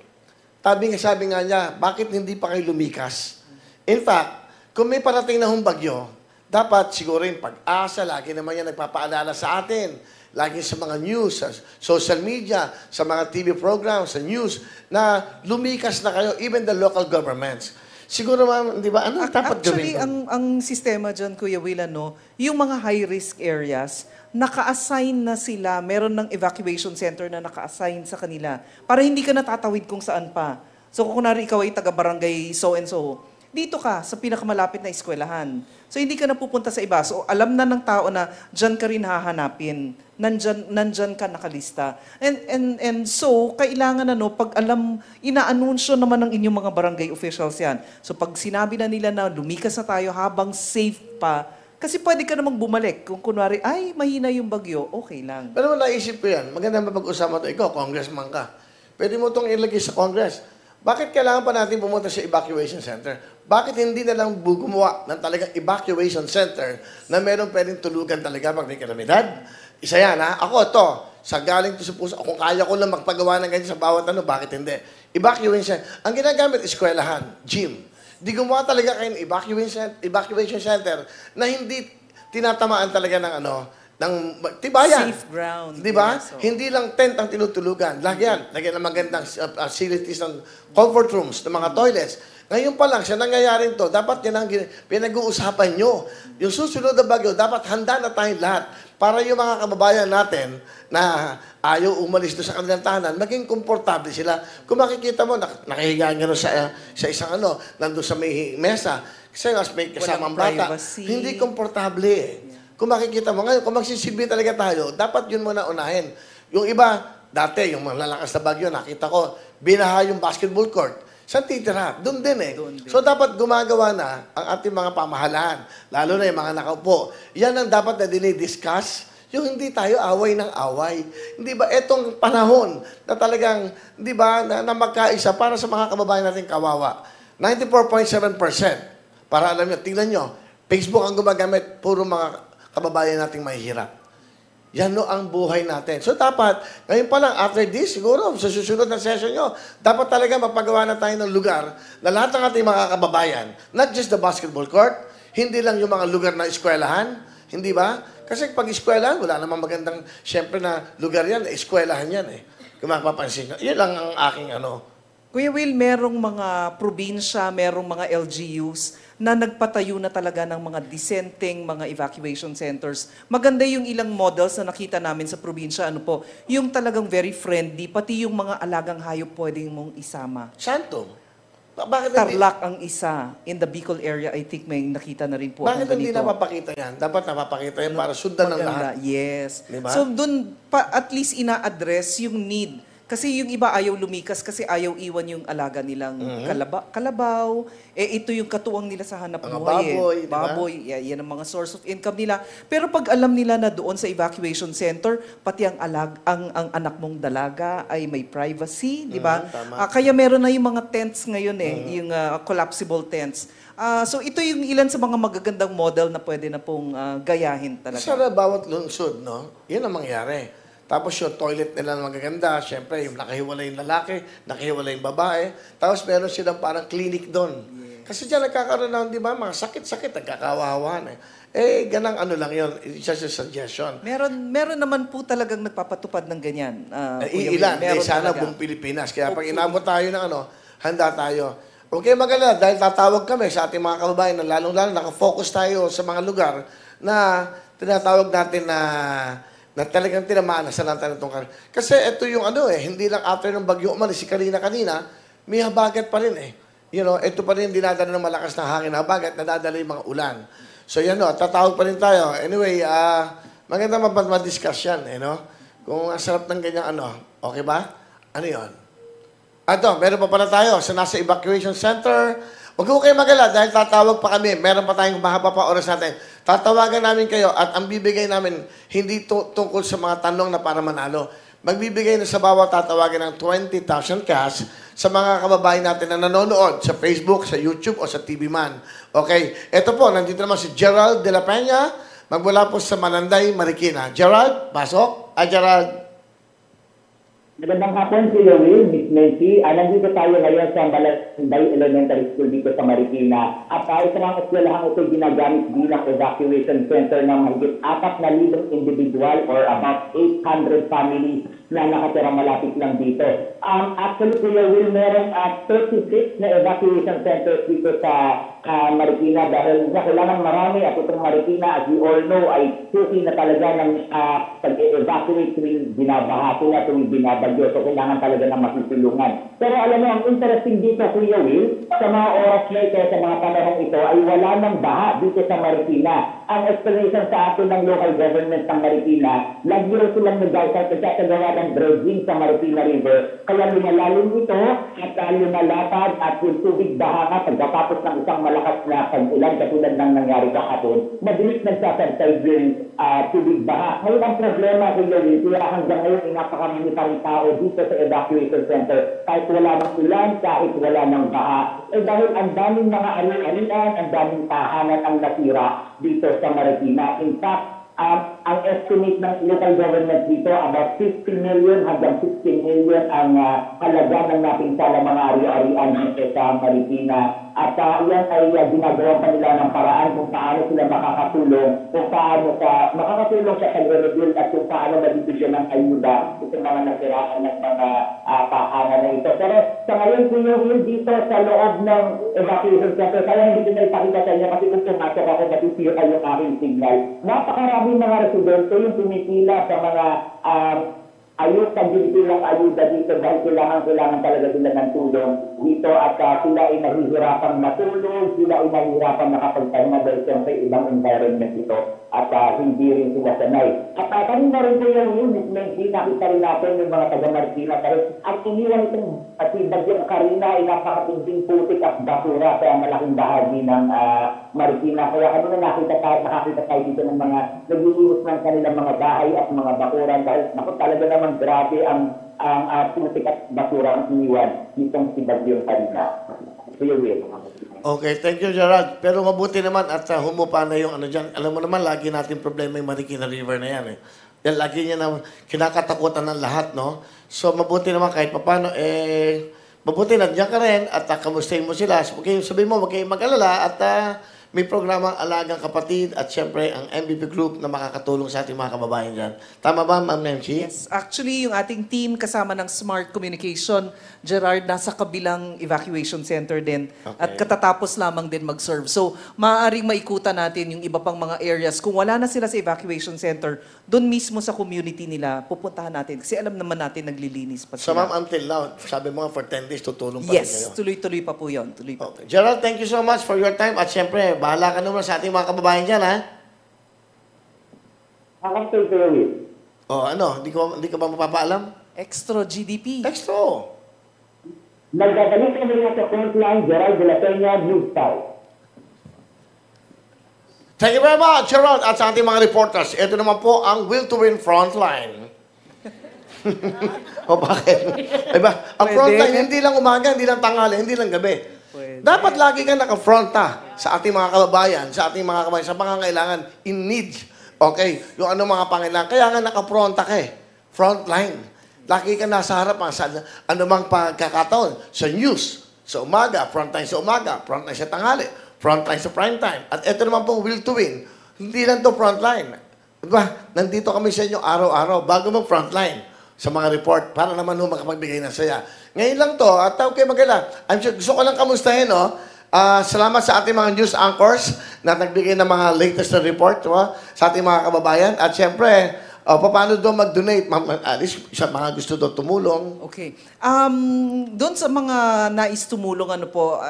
Sabi nga niya, bakit hindi pa kayo lumikas? In fact, kung may parating na bagyo, dapat siguro yung pag-asa, lagi naman yan nagpapaalala sa atin. Lagi sa mga news, sa social media, sa mga TV programs, sa news, na lumikas na kayo, even the local governments. Siguro, ma'am, di ba, ano dapat gawin? Actually, ang sistema dyan, Kuya Will, yung mga high-risk areas, naka-assign na sila, meron ng evacuation center na naka-assign sa kanila para hindi ka natatawid kung saan pa. So, kung kunwari ikaw ay taga-barangay so-and-so, dito ka sa pinakamalapit na eskwelahan. So, hindi ka na pupunta sa iba. So, alam na ng tao na dyan ka rin hahanapin. Nandyan ka nakalista. And so, kailangan pag ina-anunsyo naman ng inyong mga barangay officials yan. So, pag sinabi na nila na lumikas na tayo habang safe pa, kasi pwede ka namang bumalik. Kung kunwari, ay, mahina yung bagyo, okay lang. Pero naisip ko yan, maganda mapag-usapan ito. Ikaw, congressman ka. Pwede mo itong ilagay sa Congress. Bakit kailangan pa natin pumunta sa evacuation center? Bakit hindi na lang gumawa ng talagang evacuation center na meron pwedeng tulugan talaga pag may kalamidad? Isa yan, ha? Ako, sa galing to sa puso, kung kaya ko lang magpagawa ng ganyan sa bawat bakit hindi? Evacuation center. Ang ginagamit, eskwelahan, gym. Di gumawa talaga kayo ng evacuation center na hindi tinatamaan talaga ng ng tibayan. Safe ground. Di ba? Yeah, so. Hindi lang tent ang tinutulugan. Lagyan ng magandang facilities ng comfort rooms, ng mga toilets. Ngayon pa lang, siya nangyayarin to, dapat yan ang pinag-uusapan nyo. Yung susunod na bagyo, dapat handa na tayong lahat para yung mga kababayan natin na ayaw umalis doon sa kanilang tahanan, maging komportable sila. Kung makikita mo, nakahiga nyo sa isang nandun sa may mesa, kasi may kasamang bata, hindi komportable eh. Kung makikita mo, ngayon, kung magsisilbi talaga tayo, dapat yun muna unahin. Yung iba, dati, yung mga lalakas na bagyo, nakita ko, binaha yung basketball court. Saan titira? Doon din eh. So, dapat gumagawa na ang ating mga pamahalaan, lalo na yung mga nakaupo. Yan ang dapat na dinidiscuss, yung hindi tayo away ng away. Hindi ba, etong panahon na talagang, hindi ba, na magkaisa para sa mga kababayan natin kawawa. 94.7%. Para alam nyo, tingnan nyo, Facebook ang gumagamit, puro mga kababayan nating mahihirap. Yan ang buhay natin. So dapat, ngayon pa lang, after this, siguro, sa susunod na session nyo, dapat talaga magpagawa na tayo ng lugar na lahat ng ating mga kababayan, not just the basketball court, hindi lang yung mga lugar na eskwelahan, Hindi ba? Kasi pag eskwelahan, wala namang magandang, syempre na lugar yan, eskwelahan yan eh. Kung mapapansin nyo. Yun lang ang aking Kuya Will, merong mga probinsya, merong mga LGUs na nagpatayo na talaga ng mga dissenting, mga evacuation centers. Maganda yung ilang models na nakita namin sa probinsya. Yung talagang very friendly, pati yung mga alagang hayop pwedeng mong isama. Santo. Bakit Tarlac ang isa. In the Bicol area, I think may nakita na rin po. Bakit hindi napapakita yan? Dapat napapakita yan para sundan ng lahat. Yes. Diba? So doon pa at least ina-address yung need. Kasi yung iba ayaw lumikas kasi ayaw iwan yung alaga nilang kalabaw. Ito yung katuwang nila sa hanap Mga buhay. baboy, diba? Baboy, yan ang mga source of income nila. Pero pag alam nila na doon sa evacuation center, pati ang anak mong dalaga ay may privacy, di ba? Kaya meron na yung mga tents ngayon yung collapsible tents. So ito yung ilan sa mga magagandang model na pwede na pong gayahin talaga. Sa bawat lungsod, no? Yun ang mangyari. Tapos yung toilet nila na magaganda, syempre yung nakahiwalay yung lalaki, nakahiwalay yung babae, tapos meron silang parang clinic doon. Kasi dyan nagkakaroon ng, di ba, mga sakit-sakit, nagkakawawan ganang lang yun, just a suggestion. Meron naman po talagang nagpapatupad ng ganyan. Ilan, sana buong Pilipinas. Kaya pag inabot tayo ng handa tayo. Okay, maganda, dahil tatawag kami sa ating mga kababayan na lalong-lalo nakafocus tayo sa mga lugar na tinatawag natin na talagang tinamaan na sa lantan itong karina. Kasi ito yung hindi lang after ng bagyo umalis, si kanina, may habagat pa rin ito pa rin dinadala ng malakas na hangin na habagat, nadadala yung mga ulan. So tatawag pa rin tayo. Anyway, maganda ma-discuss yan, Kung ang sarap ng ganyan okay ba? Ano yun? Meron pa pala tayo sa nasa evacuation center. Huwag ko kayo magala dahil tatawag pa kami. Meron pa tayong mahaba pa oras natin. Tatawagan namin kayo at ang bibigay namin hindi tungkol sa mga tanong na para manalo. Magbibigay na sa bawat tatawagan ng 20,000 cash sa mga kababayan natin na nanonood sa Facebook, sa YouTube o sa TV Man. Okay, ito po, nandito naman si Gerald de la Peña, magmula po sa Malanday, Marikina. Gerald, pasok. Gerald. Magandang hapon, Kuya Will, Miss Nancy. Nandito tayo ngayon sa Malanday Elementary School dito sa Marikina. At ito ang eskwelahan ito ginagamit bilang evacuation center ng mahigit 4,000 individual or about 800 families na nakatira malapit lang dito. Actually, Kuya Will, meron 36 na evacuation centers dito sa Marikina dahil kailangan marami at itong Marikina, as we all know, ay suki na talaga ng pag-evacuate tuwing binabaha sila, tuwing binabagyo. So, kailangan talaga ng masitulungan. Pero alam mo, ang interesting dito, Kuya Will, sa mga oras na ito, sa mga panahon ito, ay wala ng baha dito sa Marikina. Ang explanation sa atin ng local government ng Marikina, lagi rin silang nagkagawa ng dredging sa Marikina River. Kaya lumalalim ito at lumalapad at yung tubig baha nga pagkatapos ng isang malakas na pag-ulan katulad ng nangyari kahapon, mabilis nagsasabside yung tubig baha. Ngayon ang problema, Kuya Will, kaya hanggang ngayon inapakarami pa rin tao dito sa evacuation center. Kahit wala ng ulan, kahit wala ng baha. Dahil ang daming mga ari-arian, ang daming tahanan ang nasira dito sa Marikina. In fact, ang estimate ng local government dito, about 50 million hanggang 60 million ang halaga ng napinsala mga ari-arian dito sa Marikina. At yan ay ginagawa pa nila ng paraan kung paano sila makakatulong, kung paano makakatulong sa pag-rebuild at kung paano mabibigyan ng ayuda itong mga nasiraan ng mga tahanan na ito. Pero sa ngayon, Kuya Will, dito sa loob ng evacuation center, kaya hindi ko na ipakita sa inyo kasi kung pumasok ako, matisira yung aking signal. Napakaraming mga residente yung pumipila sa mga pagbibilang ayuda dito dahil kailangan talaga sila ng tulong dito at sila ay nahihirapang matulog, sila ay nahihirapang nakapagpahinga dahil siyempre ibang environment ito at hindi rin sila sanay. At kanina rin po yung Miss Nancy, nakita rin natin yung mga taga-Marikina dahil ang iniwan itong bagyong Karina ay napakatinding putik at basura sa malaking bahagi ng Marikina. Kaya kanina nakakita tayo dito ng mga naglilinis ng kanilang mga bahay at mga bakuran dahil talaga naman grabe ang putik at basura ang iniwan nitong si bagyong Karina. Kuya Will. Okay, thank you, Gerard. Pero mabuti naman at humupa na yung dyan. Alam mo naman, lagi natin problema yung Marikina River na yan Dahil lagi niya na kinakatakutan ng lahat, no? So, mabuti naman kahit papano, mabuti nandiyan ka rin at kamustahin mo sila. Okay, sabihin mo, huwag kayong mag-alala at may programang Alagang Kapatid at syempre ang MVP Group na makakatulong sa ating mga kababayan dyan. Tama ba, Ma'am Nemchi? Yes. Actually, yung ating team kasama ng Smart Communication, Gerard, nasa kabilang evacuation center din. Okay. At katatapos lamang din mag-serve. So, maaaring maikutan natin yung iba pang mga areas. Kung wala na sila sa evacuation center, doon mismo sa community nila, pupuntahan natin. Kasi alam naman natin naglilinis pa So, sila. Ma'am, until now, sabi mo nga for 10 days, tutulong pa rin kayo. Yes, tuloy-tuloy pa po yun. Tuloy pa. Okay. Gerald, thank you so much for your time. At syempre, bahala ka naman sa ating mga kababayan dyan, ha? After Kuya Will. O, ano? Hindi ka ba mapapaalam? Extra GDP. Extra. Nagbabalik kami nga sa frontline, Gerald de la Peña, News 5. Thank you very much, Gerald. At sa ating mga reporters, ito naman po ang Will to Win Frontline. O bakit? Diba? Ang Pwede. frontline, hindi lang umaga, hindi lang tanghali, hindi lang gabi. Pwede. Dapat lagi ka nakafronta sa ating mga kababayan, sa ating mga kababayan, sa pangangailangan, in need. Okay? Yung ano mga pangailangan. Kaya nga nakafronta ka eh. Frontline. Lagi ka nasa harapan sa anumang pagkakataon. Sa news, sa umaga, frontline sa umaga, frontline sa tanghali, frontline sa prime time. At ito naman pong Will to Win, hindi lang to frontline. Diba? Nandito kami sa inyo araw-araw bago mag-frontline sa mga report para naman ho makapagbigay ng saya. Ngayon lang to, at tawag kayo magala. I'm sure, gusto ko lang kamustahin, no? Salamat sa ating mga news anchors na nagbigay ng mga latest na report sa ating mga kababayan. At syempre, paano doon mag-donate? Ma'am Alice, sa mga gusto doon tumulong. Okay. Doon sa mga nais tumulong, ano po,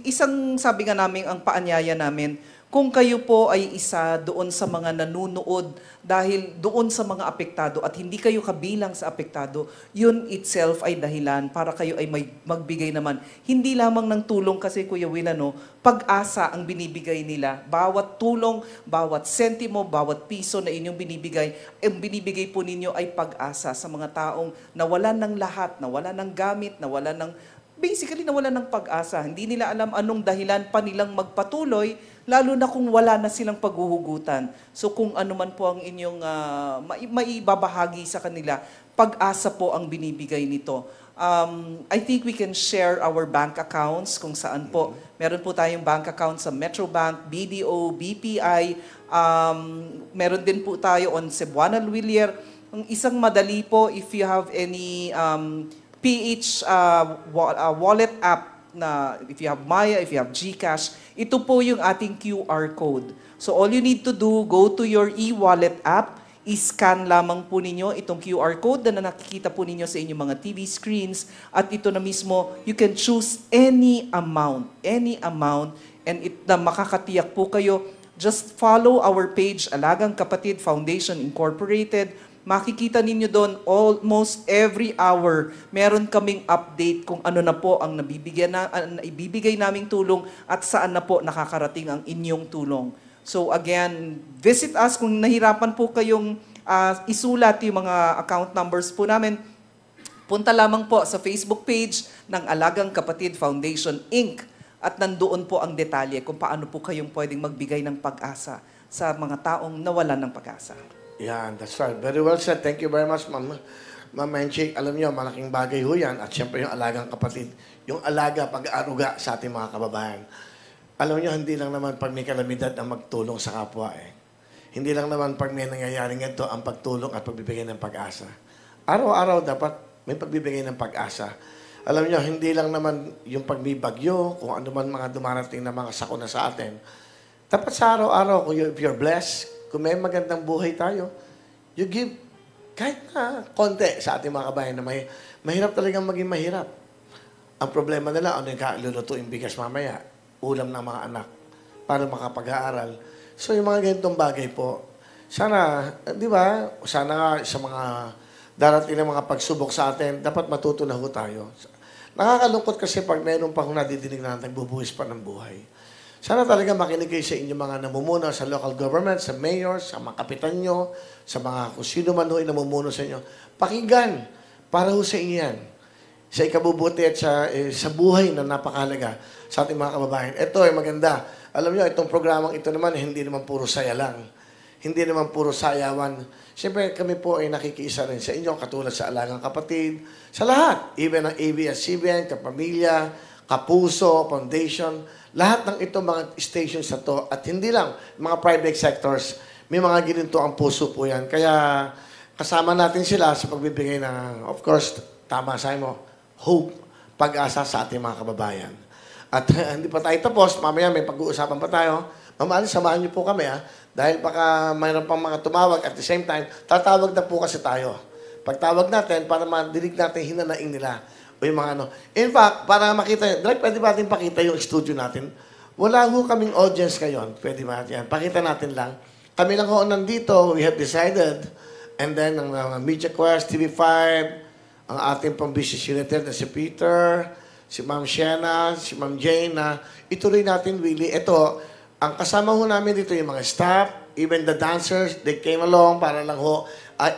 isang sabi nga namin, ang paanyaya namin, kung kayo po ay isa doon sa mga nanunood dahil doon sa mga apektado at hindi kayo kabilang sa apektado, yun itself ay dahilan para kayo ay magbigay naman. Hindi lamang ng tulong kasi, Kuya Will, pag-asa ang binibigay nila. Bawat tulong, bawat sentimo, bawat piso na inyong binibigay, ang binibigay po ninyo ay pag-asa sa mga taong nawalan ng lahat, nawalan ng gamit, nawalan ng pag-asa. Hindi nila alam anong dahilan pa nilang magpatuloy, lalo na kung wala na silang paghuhugutan. So kung ano man po ang inyong maibabahagi sa kanila, pag-asa po ang binibigay nito. I think we can share our bank accounts kung saan po. Meron po tayong bank account sa Metrobank, BDO, BPI. Meron din po tayo on Cebuana Luilier. Ang isang madali po, if you have any PH wallet app, na if you have Maya, if you have GCash, ito po yung ating QR code. So all you need to do, go to your e-wallet app, i-scan lamang po ninyo itong QR code na nakikita po ninyo sa inyong mga TV screens, at ito na mismo, you can choose any amount, and na makakatiyak po kayo. Just follow our page, Alagang Kapatid Foundation Incorporated. Makikita ninyo doon almost every hour, meron kaming update kung ano na po ang ibibigay naming tulong at saan na po nakakarating ang inyong tulong. So again, visit us kung nahirapan po kayong isulat yung mga account numbers po namin. Punta lamang po sa Facebook page ng Alagang Kapatid Foundation Inc. At nandoon po ang detalye kung paano po kayong pwedeng magbigay ng pag-asa sa mga taong nawalan ng pag-asa. Yan, that's right. Very well said. Thank you very much, Ma'am Menchik. Alam niyo, malaking bagay ho yan. At syempre yung Alagang Kapatid, yung alaga, pag-aaruga sa ating mga kababayan. Alam niyo, hindi lang naman pag may kalamidad ang magtulong sa kapwa eh. Hindi lang naman pag may nangyayaring ito ang pagtulong at pagbibigay ng pag-asa. Araw-araw dapat may pagbibigay ng pag-asa. Alam niyo, hindi lang naman yung pag may bagyo, kung ano man mga dumarating na mga sakuna sa atin. Dapat sa araw-araw, if you're blessed, kung may magandang buhay tayo, you give kahit na konti sa ating mga kabayan na mahirap talagang maging mahirap. Ang problema nila, ano yung lulutuin bigas mamaya, ulam ng mga anak, para makapag-aaral. So yung mga ganitong bagay po, sana, di ba, sana nga sa mga darating na mga pagsubok sa atin, dapat matuto na ho tayo. Nakakalungkot kasi pag mayroon pa kung nadidinig na nagbubuhis pa ng buhay. Sana talaga makinig kayo sa inyong mga namumuno sa local government, sa mayor, sa mga kapitan nyo, sa mga kung sino man ho namumuno sa inyo. Pakinggan para ho sa inyo yan. Sa ikabubuti at sa buhay na napakahalaga sa ating mga kababayan. Ito ay maganda. Alam nyo, itong programang ito naman, hindi naman puro saya lang. Hindi naman puro sayawan. Siyempre, kami po ay nakikiisa rin sa inyo, katulad sa Alagang Kapatid, sa lahat. Even ang ABS-CBN, Kapamilya, Kapuso, Foundation, lahat ng ito mga stations na to, at hindi lang mga private sectors, may mga gininto ang puso po yan. Kaya kasama natin sila sa pagbibigay ng, of course, tama sa mo, hope, pag-asa sa ating mga kababayan. At hindi pa tayo tapos, mamaya may pag-uusapan pa tayo. Mamahalin, samahan niyo po kami dahil baka mayroon pang mga tumawag at the same time, tatawag na po kasi tayo. Pagtawag natin, para madinig natin hinanaing nila. O yung mga ano. In fact, para makita, direct, pwede ba natin pakita yung studio natin? Wala ho kaming audience ngayon. Pwede ba yan? Pakita natin lang. Kami lang ho nandito, we have decided, and then ang Media Quest, TV5, ang ating pang business unit na si Peter, si Ma'am Shena, si Ma'am Jane, na ituloy natin, Willie. Ito, ang kasama ho namin dito yung mga staff, even the dancers, they came along para lang ho,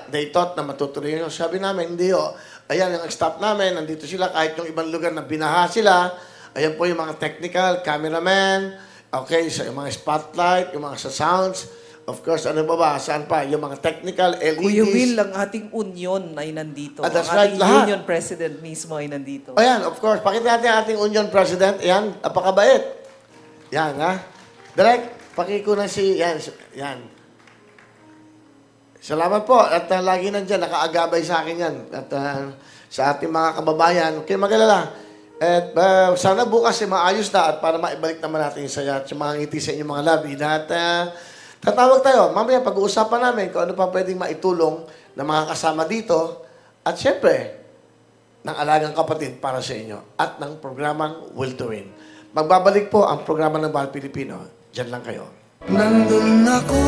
they thought na matutuloy yun. Sabi namin, hindi ho. Ayan, yung staff namin, nandito sila kahit yung ibang lugar na binaha sila. Ayan po yung mga technical, cameraman, okay, so yung mga spotlight, yung mga sa sounds. Of course, ano ba? Saan pa? Yung mga technical, LEDs. Kuya Will, ang ating union ay nandito. That's ang right, ating lahat. union president mismo ay nandito. Ayan, of course. Pakita natin ang ating union president. Ayan, napakabait. Yan, Direct, pakiko na si... Yan. Salamat po. At lagi nandyan, nakaagabay sa akin yan. At sa ating mga kababayan, okay, magalala. At sana bukas maayos na at para maibalik naman natin yung saya at yung mga ngiti sa inyong mga labi. At tatawag tayo. Mamaya pag-uusapan namin kung ano pa pwedeng maitulong ng mga kasama dito. At syempre, ng Alagang Kapatid para sa inyo. At ng programang Will to Win. Magbabalik po ang programa ng Bahal Pilipino. Diyan lang kayo. Nandun ako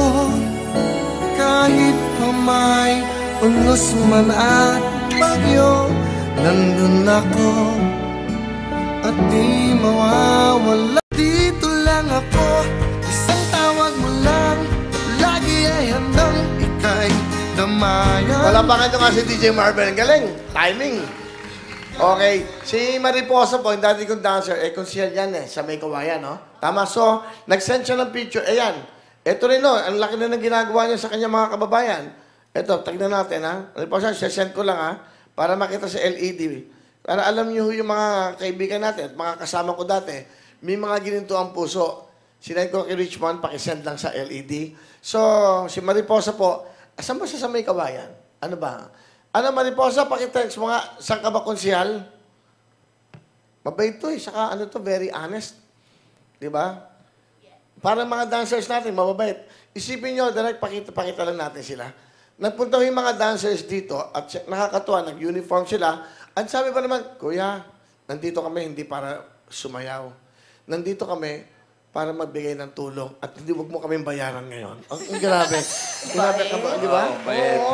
kahit pa may unos man at bagyo. Nandun ako at di mawawala. Dito lang ako, isang tawag mo lang. Lagi ay handang ika'y damayan. Palapakan nyo nga si DJ Marvel. Galing. Timing. Okay. Si Mariposa po, yung dati kong dancer, consiel yan sa May Kawayan, no? Tama. So, nag-send siya ng picture. Ayan. Ito rin, no? Ang laki na ng ginagawa niya sa kanyang mga kababayan. Ito, tignan natin, Mariposa, send ko lang, para makita sa LED. Para alam niyo yung mga kaibigan natin at mga kasama ko dati, may mga gininto ang puso. Sinend ko kay Richmond, pakisend lang sa LED. So, si Mariposa po, asan ba siya sa May Kawayan? Ano ba? Ano, Mariposa, pakitext mo nga, saan ka ba konsihal? Mabait to saka very honest. Di ba? Para mga dancers natin, mababait. Isipin nyo, direct, pakita lang natin sila. Nagpunta yung mga dancers dito at nakakatuwa, nag-uniform sila. At sabi pa naman, Kuya, nandito kami hindi para sumayaw. Nandito kami para magbigay ng tulong at hindi wag mo kaming bayaran ngayon. Ang grabe. Grabe ka ba? Di ba? Oo.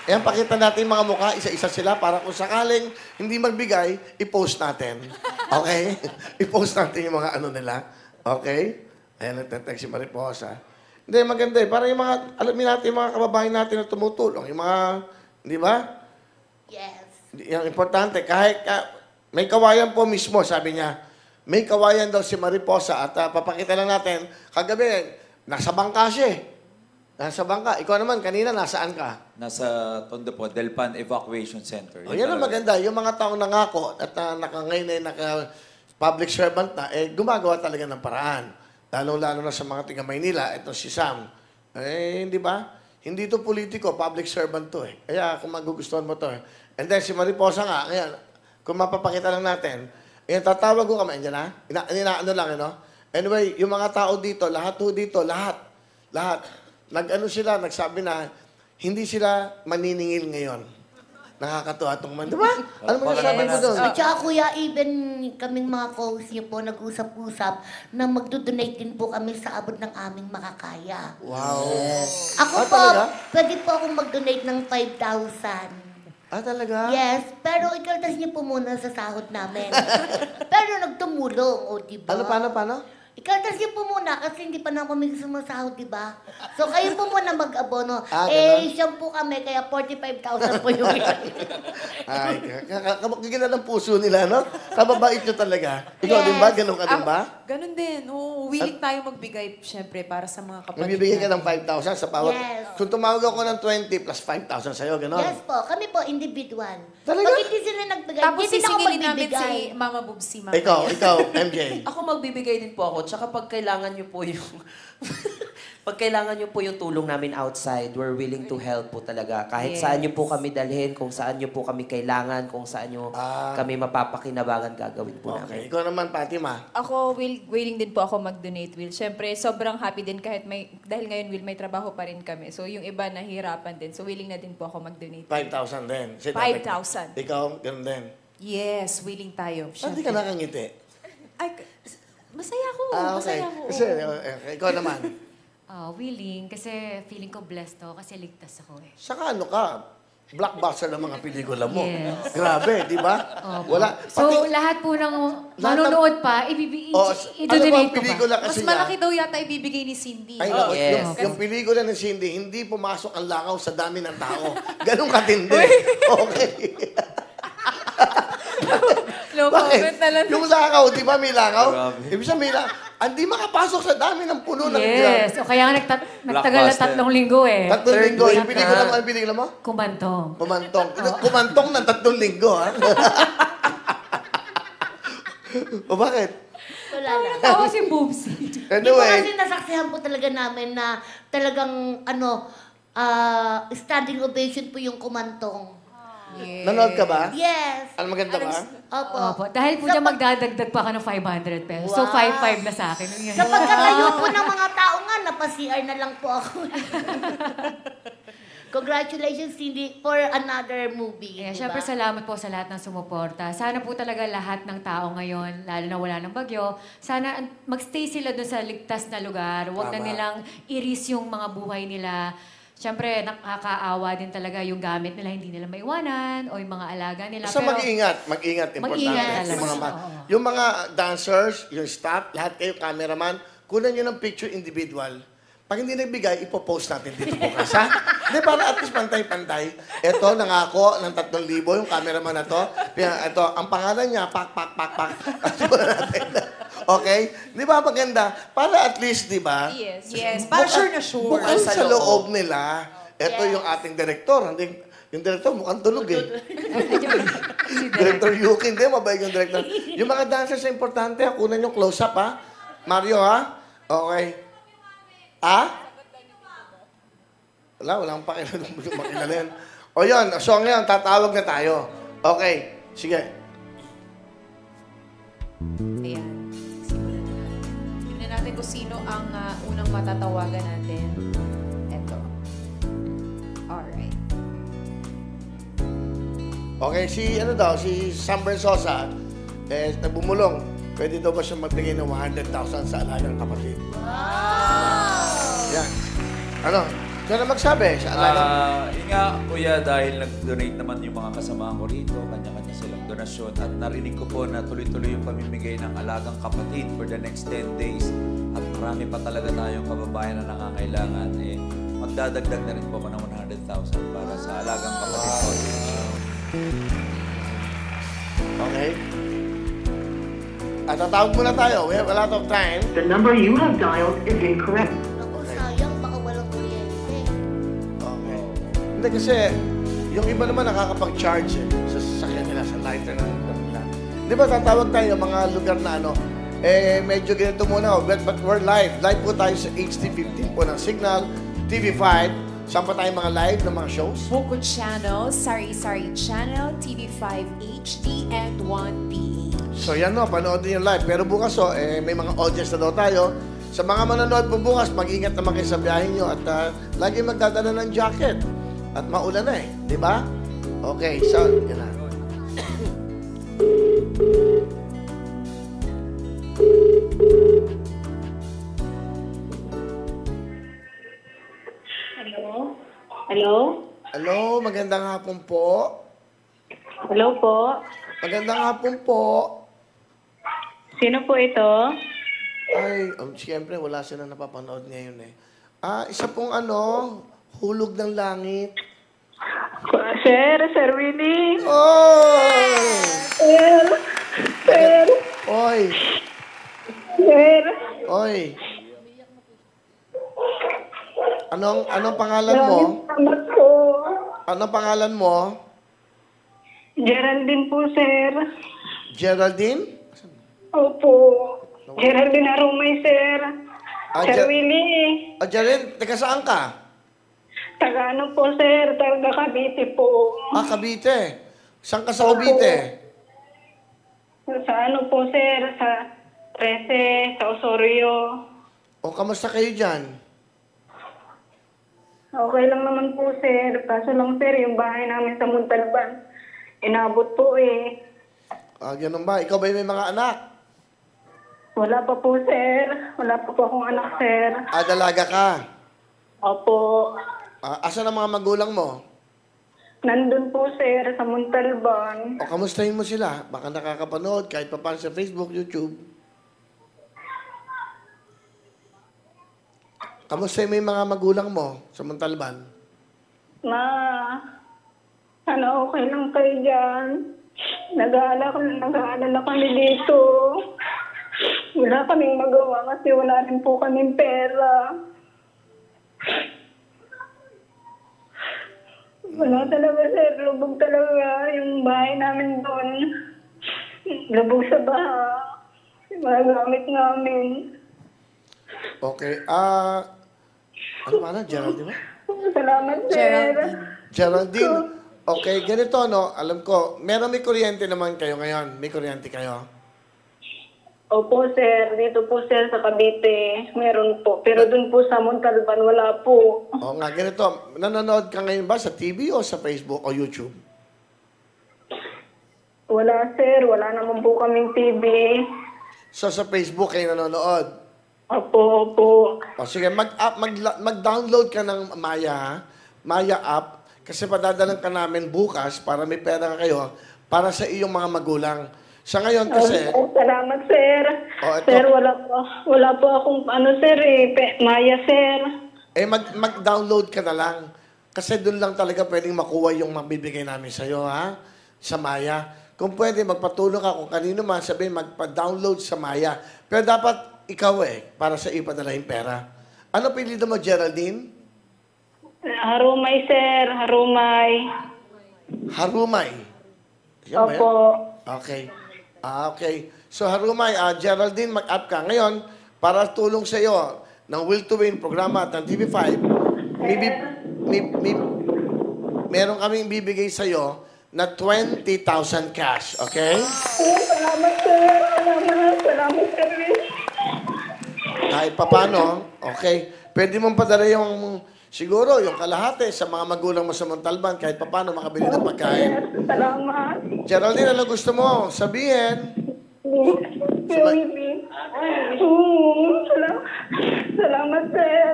Ayan, pakita natin yung mga mukha, isa-isa sila para kung sakaling hindi magbigay, i-post natin. Okay? I-post natin yung mga ano nila. Okay? Ayan, nagtatext si Mariposa. Hindi, maganda Para yung mga, alamin natin yung mga kababayan natin na tumutulong. Yung mga, di ba? Yes. Yung importante, kahit may kawayan po mismo, sabi niya, may kawayan daw si Mariposa at papakita lang natin, kagabi, nasa bangka siya. Nasa bangka. Ikaw naman, kanina, nasaan ka? Nasa Tondo po, Delpan Evacuation Center. O, yan ang maganda. Yung mga taong nangako at ngayon ay public servant na, gumagawa talaga ng paraan. Lalo-lalo na sa mga tiga Maynila, ito si Sam. Hindi ba? Hindi to politiko, public servant to Kaya kung magugustuhan mo to And then si Mariposa nga, ngayon, kung mapapakita lang natin, tatawag ko kami, andyan inaano lang, Anyway, yung mga tao dito, lahat. Nag-ano sila, nagsabi na, hindi sila maniningil ngayon. Nakakatuwa itong man. Diba? Ano mo nasabi mo doon? At saka kuya, even kaming mga co-host niyo po, nag-usap-usap na magdodonate din po kami sa abot ng aming makakaya. Wow. Ako po, talaga? pwede po akong mag-donate ng 5,000. Talaga? Yes, pero ikaltas niyo po muna sa sahod namin. Pero nagtumulong, o diba? Paano? Ikaltas niyo po muna kasi hindi pa na kami sumasahod, di ba? So kayo po muna mag-abono. Ganun? Siyam po kami, kaya 45,000 po yung Ay, kaganda ng puso nila, no? Kababait nyo talaga. Ikaw din ba? Ganun ka din ba? Ganun din. Oo, willing tayo magbigay, syempre, para sa mga kapatid. Magbibigay ka ng 5,000 sa bawat... Yes. Kung tumawag ako ng 20 plus 5,000 sa'yo, gano'n? Yes po, kami po individual. Talaga? Pag hindi sila nagbigay, Tapos hindi din ako sisingilin namin magbibigay. si Mama Bubsy. Ikaw, MJ. Ako magbibigay din po ako. Tsaka pag kailangan nyo po yung... pag kailangan nyo po yung tulong namin outside, we're willing to help po talaga. Kahit saan nyo po kami dalhin, kung saan nyo po kami kailangan, kung saan nyo kami mapapakinabangan, gagawin po namin. Okay. Ikaw naman, Fatima. Ako, willing din po ako mag-donate, Will. Siyempre, sobrang happy din kahit dahil ngayon, Will, may trabaho pa rin kami. So, yung iba nahihirapan din. So, willing na din po ako mag-donate. 5,000 din. 5,000. Ikaw, ganun din. Yes, willing tayo. Ba't di ka nakangiti? Ay, masaya ako. Okay. Masaya ako. Kasi, ikaw naman. Willing, kasi feeling ko blessed ako kasi ligtas ako eh. Saka ano ka, blockbuster ng mga pelikula mo. Yes. Grabe, di ba? Opo. So, lahat po ng manonood pa, ano ba i-donate ang ko pelikula pa. kasi Mas malaki daw yata ibibigay ni Cindy. Ay, no? naku, yung pelikula ni Cindy, hindi pumasok ang langaw sa dami ng tao. Ganun katindi. Okay. No comment na lang. Yung langaw, di ba may langaw? Ibig sabihin may langaw. Hindi makapasok sa dami ng puno ng Yes. O kaya nga nagtagal na 3 linggo eh. 3 linggo. Yung pelikula mo, ang pelikula mo? Kumantong. Kumantong ng 3 linggo, ha? O bakit? Wala lang. Tawa si Boobsy. Anyway. Kasi nasaksihan po talaga namin na talagang standing ovation po yung kumantong. Yes. Nanood ka ba? Yes. Ano maganda ba? Opo. Dahil po dyan magdadagdag pa ka ng 500 pesos. So, 5-5 na sa akin. Sa pagkatayo po ng mga tao nga, napa-CR na lang po ako. Congratulations, Cindy, for another movie. Yeah, diba? syempre salamat po sa lahat ng sumuporta. Sana po talaga lahat ng tao ngayon, lalo na wala ng bagyo, sana magstay sila doon sa ligtas na lugar. Huwag na nilang i-risk yung mga buhay nila. Siyempre, nakakaawa din talaga yung gamit nila, hindi nila maiwanan, o yung mga alaga nila. So mag-iingat, importante. Mag-iingat Yung mga dancers, yung staff, lahat kayo, cameraman, kunan nyo ng picture individual. Pag hindi nagbigay, ipopost natin dito bukas, ha? Hindi, para at least pantay-pantay. Ito, nangako ng 3,000, yung cameraman na to. Ito, ang pangalan niya, pak. Okay? Di ba maganda? Para at least, di ba? Yes. Para sure na sure. Bukal sa loob nila, ito yung ating direktor. Yung direktor mukhang tulog eh. Director Yuki, hindi, mabait yung director. Yung mga dancers na importante, kunan yung close-up, ha? Mario, ha? Okay. Wala akong makilala yan. O yun, so ngayon, tatawag na tayo. Okay, sige. Ayan. Simulan na natin. Tingnan natin kung sino ang unang matatawagan natin. Eto. Alright. Okay, si Sam Bersosa, bumulong. Pwede daw ba siya magbigay ng 100,000 sa alagang kapatid? Wow! Yan. Ano? Kaya na magsabi sa alagang... Yun nga, kuya, dahil nag-donate naman yung mga kasamahan ko rito, kanya-kanya silang donasyon, at narinig ko po na tuloy-tuloy yung pamimigay ng alagang kapatid for the next 10 days. At marami pa talaga tayong kababayan na nangangailangan. Magdadagdag na rin po ako ng 100,000 para sa alagang kapatid ko. Okay. At tatawag muna tayo. We have a lot of time. The number you have dialed is incorrect. Ako, sayang, baka walang kuryente. Okay. Hindi kasi, yung iba naman nakakapag-charge sa sasakyan nila, sa lighter na nila. Di ba tatawag tayo ng mga lugar na medyo ganito muna. But we're live. Live po tayo sa HD15 po ng Signal, TV5. Saan pa tayo mga live ng mga shows? Buko Channel, Sari Sari Channel, TV5 HD, and 1PH. So yan panoodin yung live. Pero bukas may mga audience na daw tayo. Sa mga manonood po bukas, mag-ingat naman kayo sa biyahe nyo at lagi magdadala ng jacket. At maulan na di ba? Okay, so, yan na. Hello, magandang hapon po. Hello po. Magandang hapon po. Sino po ito? Ay, siyempre, wala sila napapanood ngayon eh. Isa pong hulog ng langit. Sir Willie. Oh! Sir. Oy! Sir. Oy! Anong pangalan mo? Salamat po. Anong pangalan mo? Geraldine po, sir. Geraldine? Opo. Geraldine Arumay, sir. Sir Willie. Geraldine, taga saan ka? Taga ano po, sir? Taga Cavite po. Cavite. Saan ka sa Cavite? Sa ano po, sir? Sa 13, sa Osorio. O, kamusta kayo dyan? Okay lang naman po, sir. Kaso lang, sir, yung bahay namin sa Montalban, inabot po eh. Ganun ba? Ikaw ba may mga anak? Wala pa po, sir. Wala pa po akong anak, sir. Dalaga ka? Opo. Asan ang mga magulang mo? Nandun po, sir, sa Montalban. O, kamustahin mo sila? Baka nakakapanood kahit pa paano sa Facebook, YouTube. Kamustahin mo yung mga magulang mo sa Montalban? Okay lang kayo dyan. Nag-aalala kami dito. Wala kaming magawa kasi wala rin po kaming pera. Wala talaga, sir. Lubog talaga yung bahay namin doon. Lubog sa baha. Yung mga gamit namin. Okay. Ano ba na? Geraldine ba? Salamat, sir. Geraldine. Okay, ganito, no? Alam ko, may kuryente naman kayo ngayon. May kuryente kayo? Opo, sir. Dito po, sir, sa Cavite. Meron po. Pero dun po sa Montalban, wala po. Oo nga, ganito. Nanonood ka ngayon ba sa TV o sa Facebook o YouTube? Wala, sir. Wala naman po kaming TV. So, sa Facebook kayo nanonood? Opo. O sige, mag-download ka ng Maya, ha? Maya app. Kasi padadalan ka namin bukas para may pera kayo para sa iyong mga magulang. Sa ngayon kasi... Salamat, sir. Sir, wala po akong sir, Maya, sir. Mag-download ka na lang. Kasi doon lang talaga pwedeng makuha yung mabibigay namin sa'yo, ha? Sa Maya. Kung pwede, magpatulong ka kung kanino man sabihin, magpa-download sa Maya. Pero dapat ikaw para sa ipadala yung pera. Ano pilido mo, Geraldine? Harumay, sir. Harumay? Opo. Okay. Okay. So, Harumay, Geraldine, mag-up ka. Ngayon, para tulong sa iyo ng Will to Win programa at ng TV5, meron kaming bibigay sa iyo na 20,000 cash. Okay? Salamat, sir. Salamat, sir. Kahit papano, okay. Pwede mong padala yung siguro, yung kalahati sa mga magulang mo sa Montalban, kahit paano makabili ng pagkain. Salamat. Geraldine, ano gusto mo sabihin? Salamat, sir.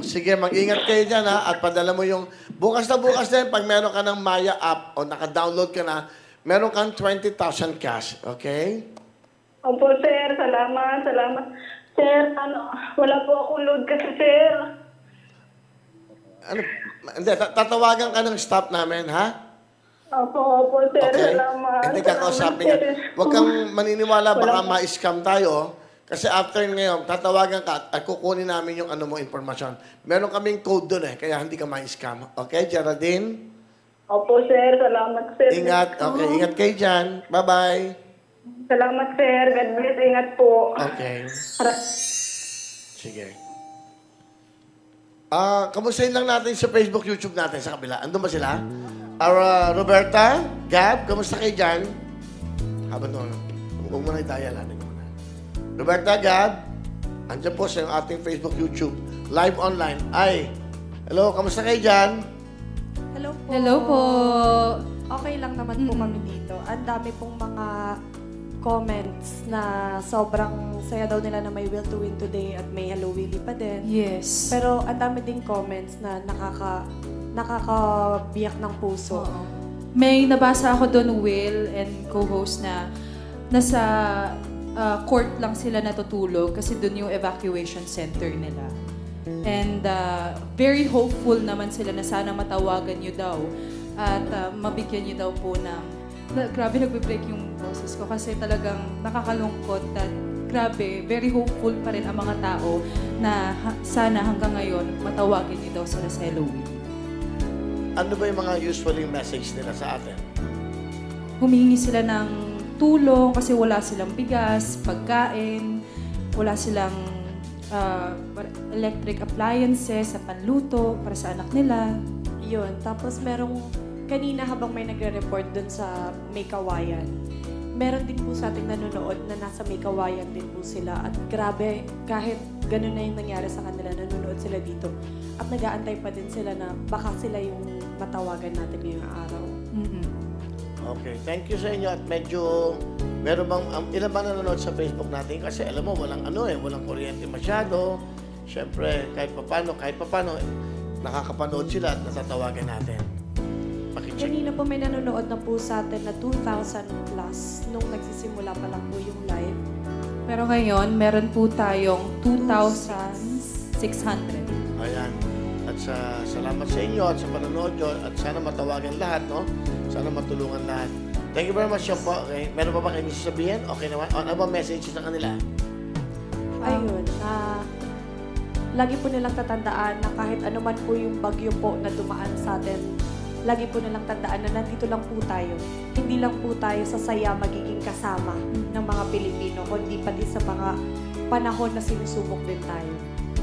Sige, mag-ingat kayo dyan, ha? At padala mo yung... Bukas na pag meron ka ng Maya app o naka-download ka na, meron kang 20,000 cash. Okay? Opo, sir. Salamat. Sir, wala po akong load kasi, sir. Hindi, tatawagan ka ng staff namin, ha? Opo, sir. Okay? Salamat. Hindi ka kausapin ka. Huwag kang maniniwala, baka ma-scam tayo. Kasi after ngayon, tatawagan ka at kukunin namin yung informasyon. Meron kaming code doon kaya hindi ka ma-scam. Okay, Geraldine? Opo, sir. Salamat, sir. Ingat. Okay, ingat kayo dyan. Bye-bye. Salamat, sir. God bless. Ingat po. Okay. Sige. Kamustahin lang natin sa Facebook, YouTube natin sa kabila. Andun ba sila? Roberta, Gab, kamusta kayo dyan? Habang doon, huwag mo na i-dialanin ko na. Roberta, Gab, andyan po sa ating Facebook, YouTube, live online. Hello, kamusta kayo dyan? Hello po. Okay lang naman po kami dito. Ang dami pong mga comments na sobrang saya daw nila na may Will to Win today at may Hello Willie pa din. Yes. Pero ang dami ding comments na nakakabiyak ng puso. May nabasa ako doon, Will and co-host, na nasa court lang sila natutulog kasi doon yung evacuation center nila. And very hopeful naman sila na sana matawagan nyo daw at mabigyan nyo daw po ng... Grabe, nagbe-break yung boses ko kasi talagang nakakalungkot at grabe, very hopeful pa rin ang mga tao na sana hanggang ngayon matawagin nyo daw sila sa Halloween. Ano ba yung mga usually message nila sa atin? Humihingi sila ng tulong kasi wala silang bigas, pagkain, wala silang electric appliances sa panluto para sa anak nila. Yun. Tapos merong, kanina habang may nagre-report dun sa May Kawayan, meron din po sa ating nanonood na nasa May Kawayan din po sila. At grabe, kahit ganun na yung nangyari sa kanila, nanonood sila dito. At nag-aantay pa din sila na baka sila yung matawagan natin ngayong araw. Okay, thank you sa inyo at medyo meron bang ilan ba nanonood sa Facebook natin kasi alam mo walang walang kuryente masyado. Syempre kahit papaano nakakapanood sila at natatawagan natin. Pakicheck. Kanina po may nanonood na po sa atin na 2,000 plus nung nagsisimula pa lang po yung live. Pero ngayon, meron po tayong 2,600. Ayan. At salamat sa inyo at sa panonood nyo at sana matawagan lahat, no? Sana matulungan lahat. Thank you very much, Sean po. Okay. Meron pa ba kayo sasabihin? Okay naman. Ano ba message sa kanila? Ayun, lagi po nilang tatandaan na kahit anuman po yung bagyo po na dumaan sa atin, lagi po nilang tandaan na nandito lang po tayo. Hindi lang po tayo sa saya magiging kasama ng mga Pilipino, kundi pati sa mga panahon na sinusubok din tayo.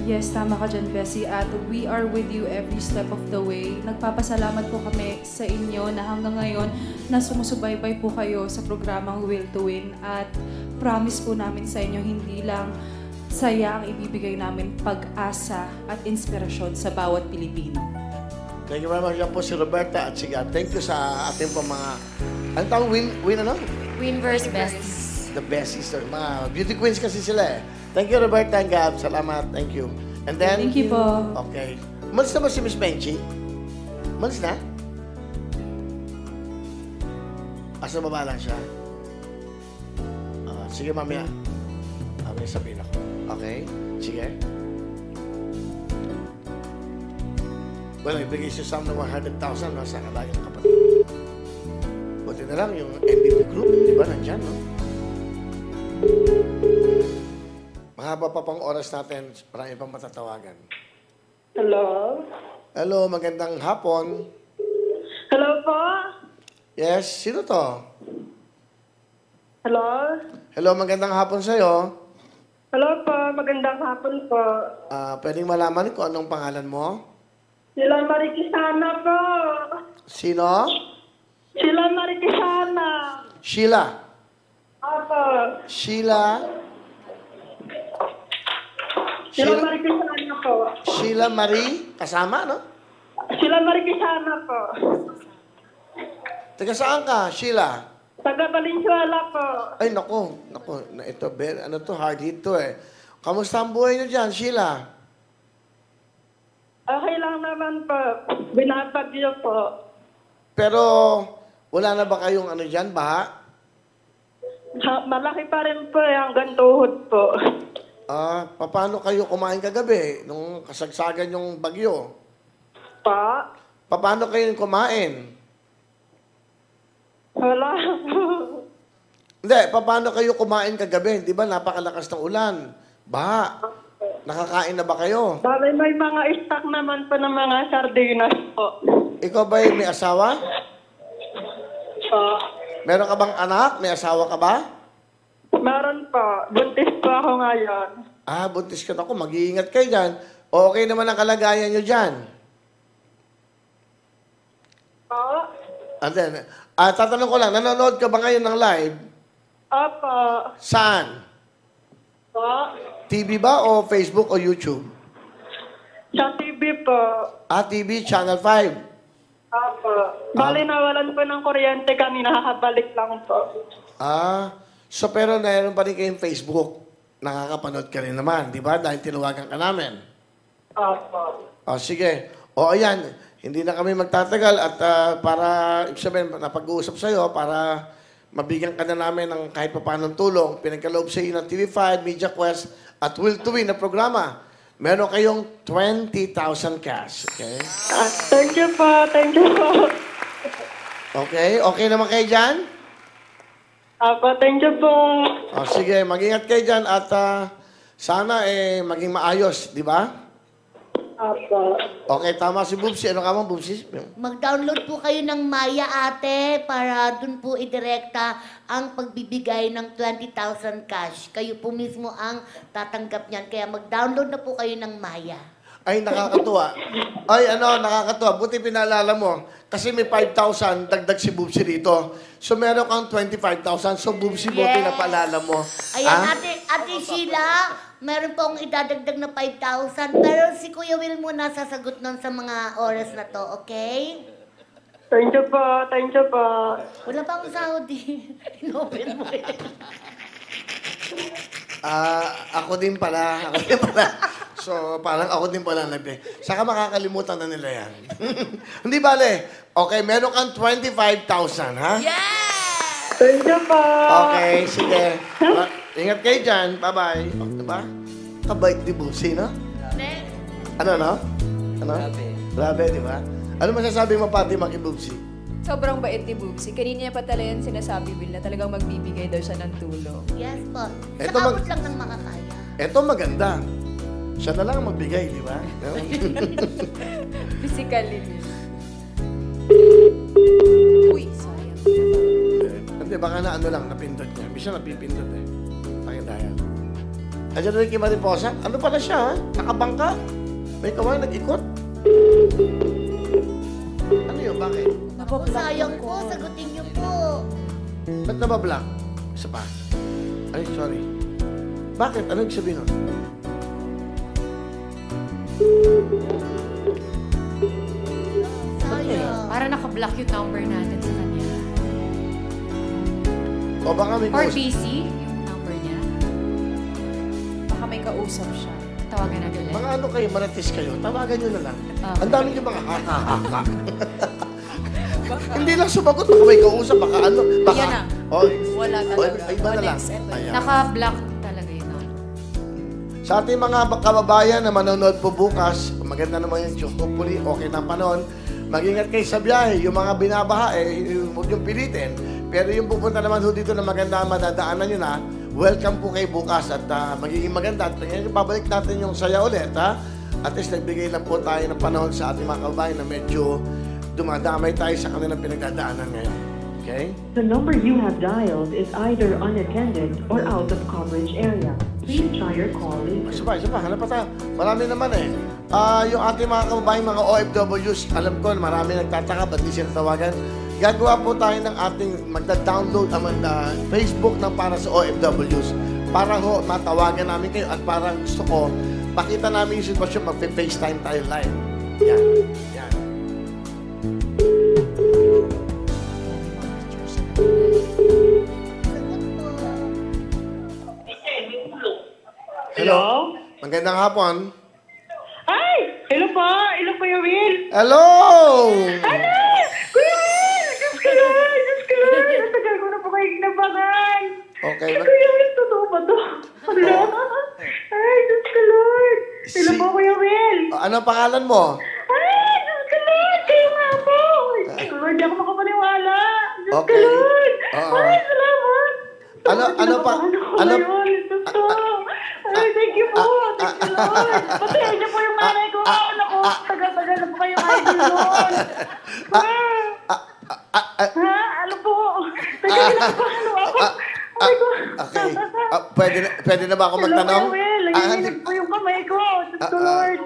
Yes, tama ka dyan, Bessie. At we are with you every step of the way. Nagpapasalamat po kami sa inyo na hanggang ngayon na sumusubaybay po kayo sa programang Will to Win. At promise po namin sa inyo, hindi lang saya ang ibibigay namin, pag-asa at inspirasyon sa bawat Pilipino. Thank you very much. Yan po si Roberta at si Gab. Thank you sa ating po mga... Ano tawag? Win ano? Winverse Besties. The besties. Mga beauty queens kasi sila eh. Thank you, Roberta and Gab. Salamat. Thank you. And then... Thank you po. Okay. Malis na ba si Miss Benchi? Malis na? Asa baba lang siya? Sige, mamaya. May sabihin ako. Okay? Sige. Well, ibigay siya sa amin ng 100,000 no, sa kalagay ng kapatid. Buti na lang yung MVP group, di ba, nandyan, no? Mahaba pa pang oras natin, marami pang matatawagan. Hello? Hello, magandang hapon. Hello po? Yes, sino to? Hello? Hello, magandang hapon sa'yo. Hello po, magandang hapon po. Pwedeng malaman kung anong pangalan mo? Sila Marikisana po. Sino? Sila Marikisana. Sheila. Opo. Sheila? Sila Marikisana po. Sheila Marie? Kasama, no? Sila Marikisana po. Taga saan ka, Sheila? Taga Valenzuela po. Ay, naku. Ito, ano to, hard hit to eh. Kamusta ang buhay niyo dyan, Sheila? Okay lang naman po. Binabagyo po. Pero, wala na ba kayong ano dyan, baha? Malaki pa rin po hanggang tuhod po. Paano kayo kumain kagabi nung kasagsagan yung bagyo? Pa? Paano kayo kumain? Wala po. Hindi, paano kayo kumain kagabi? Di ba napakalakas ng ulan? Baha. Nakakain na ba kayo? Bale, may mga stock naman po ng mga sardinas po. Ikaw ba may asawa? Po. Meron ka bang anak? May asawa ka ba? Meron po. Buntis po ako ngayon. Buntis ka na ako. Mag-iingat kayo dyan. Okay naman ang kalagayan nyo dyan. Po? And then, tatanong ko lang, nanonood ka ba ngayon ng live? Opo. Saan? Po? TV ba o Facebook o YouTube? Sa TV po. TV, Channel 5. Opo. Bali, nawalan po ng kuryente kanina. Nakabalik lang po. So pero naroon pa rin kayong Facebook. Nakakapanood ka rin naman, di ba? Dahil tinawagan ka namin. Opo. Sige. Ayan. Hindi na kami magtatagal at para, ibig sabihin, napag-uusap sa'yo para mabigyan ka na namin ng kahit papanong tulong. Pinagkaloob sa iyo ng TV5, Media Quest, at Will to Win na programa. Meron kayong 20,000 cash. Okay? Thank you po. Thank you po. Okay? Okay naman kayo dyan? Apo, thank you po. O, sige, mag-ingat kayo dyan at sana maging maayos, di ba? Apo. Okay, tama si Bubsy. Ano ka mo, Bubsy? Mag-download po kayo ng Maya, ate, para dun po idirekta ang pagbibigay ng 20,000 cash. Kayo po mismo ang tatanggap niyan. Kaya mag-download na po kayo ng Maya. Ay, nakakatuwa. Ay, nakakatuwa. Buti pinaalala mo. Kasi may 5,000, dagdag si Bubsy dito. So, meron kang 25,000. So, Bubsy, buti na paalala mo. Ayan, ate Sheila, meron po akong idadagdag na 5,000. Pero si Kuya Will muna sasagot nun sa mga oras na to, okay? Thank you po. Thank you po. Wala pa akong sahod eh. Inopen mo eh. Ako din pala. So, parang ako din pala nagbe. Saka makakalimutan na nila yan. Hindi bale. Okay, meron kang 25,000, ha? Yes! Thank you po. Okay, sige. Ingat kayo dyan. Bye-bye. Diba? Kabait di Bubsy, no? Next. Ano, no? Ano? Grabe, di ba? Ano masasabi mo, Fatima, kay Bubsy? Sobrang bait ni Bubsy. Kanina niya pa talaga yan sinasabi, Will, na talagang magbibigay daw siya ng tulong. Yes po. Eto Sa abot lang ng makakaya. Ito maganda. Siya na lang ang magbigay, di ba? No? Physically. Uy, sayang. Hindi, baka na ano lang, napindot niya. Hindi siya napipindot eh. Pakidaya. Ayan rin kay Mariposa. Ano pala siya, ha? Nakabangka. May kaway, nag-ikot. Ano yun? Bakit? Sayang po, sagutin niyo po. Ba't nabablock? Isa pa. Ay, sorry. Bakit? Ano yung sabihin nun? Sayang. Para nakablock yung number natin sa kanya. O baka may Or kausap. busy yung number niya. Baka may kausap siya. Tawagan natin ulit. Mga ano kayo, maratis kayo, tawagan nyo na lang. Okay. Ang dami nyo mga haka-haka. Hindi lang sumagot, baka may kausap, baka ano, baka... Yan na. Oh, Wala talaga. Ay, iba na lang. Ayan. Naka-block talaga yun. No? Sa ating mga kababayan na manonood po bukas, maganda naman yung hopefully okay na panahon. Mag-ingat kayo sa biyahe. Yung mga binabaha, huwag yung pilitin. Pero yung pupunta naman ho dito na maganda madadaanan nyo na, welcome po kayo bukas at magiging maganda. At babalik natin yung saya ulit, ha? At least nagbigay lang po tayo ng panahon sa ating mga kababayan na medyo dumadamay tayo sa kanilang pinagdadaanan ngayon. Okay? The number you have dialed is either unattended or out of coverage area. Please try your call later. Isa pa, hanap pa tayo. Marami naman eh. Yung ating mga kababayan, mga OFWs, alam ko, marami nagtataka, ba't di sila tawagan? Gagawa po tayo ng ating magda-download ang Facebook na para sa OFWs. Para ho, matawagan namin kayo at parang gusto ko, pakita namin yung sitwasyon, mag-FaceTime tayo live. Yan. Yan. Hello? Magandang hapon. Ay! Hello po! Hello, Kuya Will! Hello! Ano? Kuya Will! Diyos ko lang! Diyos ko lang! Ang tagal ko na po kayo ginabangan! Okay. Ay, Kuya Will, totoo ba to? Hello? Ay, Diyos ko Lord! Hello po, Kuya Will! Ano pangalan mo? Ay, Diyos ko Lord! Kayo nga po! Ay, Lord, di ako makapaniwala! Diyos ko Okay. Lord! Oo. Ay, salamat! Ano pa? Ano? Ay, thank you po! Thank you, Lord! Patayin niyo po yung nanay ko! Naku, tagal-tagal na po kayo idol noon! Ha? Ano po? Tagal na po! Ano ako? Ay ko! Okay. Pwede na ba ako magtanong? Hello, Will! Nanginginig po yung kamay ko! Diyos ko, Lord!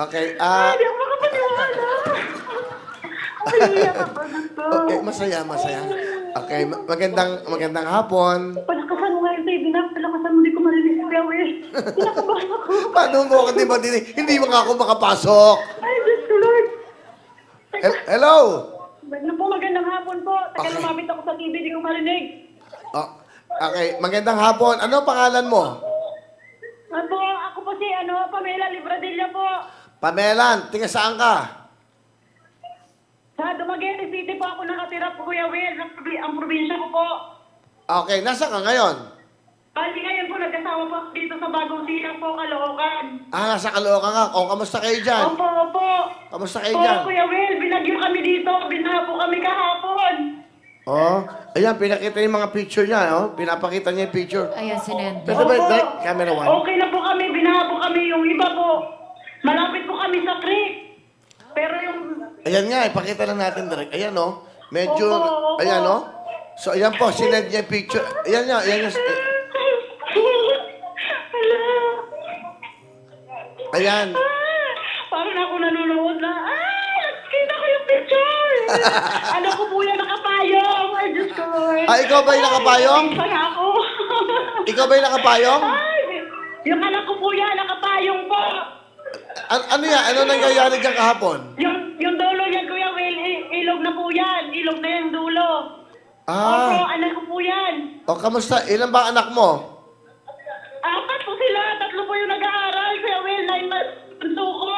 Okay. Ay, di ako makapaniwala! Ay, iyak ako dito! Okay, masaya. Okay, magandang hapon. Palakasan mo nga yung baby na. Palakasan mo, di ko marinig si Kuya Will. Kinakabahan ako. Paano mo ako di ba din? Hindi mo nga ako makapasok. Ay, Diyos ko, Lord! Hello? Ano po, magandang hapon po. Tagal lumapit ako sa TV, di ko marinig. Oh, okay, magandang hapon. Ano pangalan mo? Ano, ako po si, Pamela Libradilla po. Pamelan, tinga saan ka? Sa Dumaguete City po ako nakatira po, Kuya Will. Ang probinsya ko po. Okay, nasa ka ngayon? Bali ngayon po, nagkasama po ako dito sa Bagong Silang po, Caloocan. Nasa Caloocan ka. O, kamusta kayo dyan? Opo, opo. Kamusta kayo dyan? Kuya Will, binagyo kami dito. Binaha po kami kahapon. Ayan, pinakita yung mga picture niya, Pinapakita niya yung picture. Ayan, sinend. Pwede ba, direct camera one? Okay na po kami, binaha po kami. Yung iba po, malapit po kami sa creek. Pero yung... Ayan nga, ipakita lang natin direct. Ayan, Medyo, Opo. ayan, So, ayan po, sinend niya yung picture. Ayan nga, ayan yung... Ayan. Parang ako nanonood na, kita ko yung picture. Ano ko po yan, nakapayong. Ay, Diyos ko. Ikaw ba yung nakapayong? Ay, ako. Ikaw ba yung nakapayong? Ay, yung anak ko po yan, nakapayong po. Ano yan? Ano nangyayari dyan kahapon? Yung dulo yan, Kuya Will, ilog na po yan. Ilog na yung dulo. Opo, anak ko po yan. O, kamusta? Ilan ba anak mo? 4 po sila, 3 po yung nag-aaral. Kuya Will, 9 months bunso ko.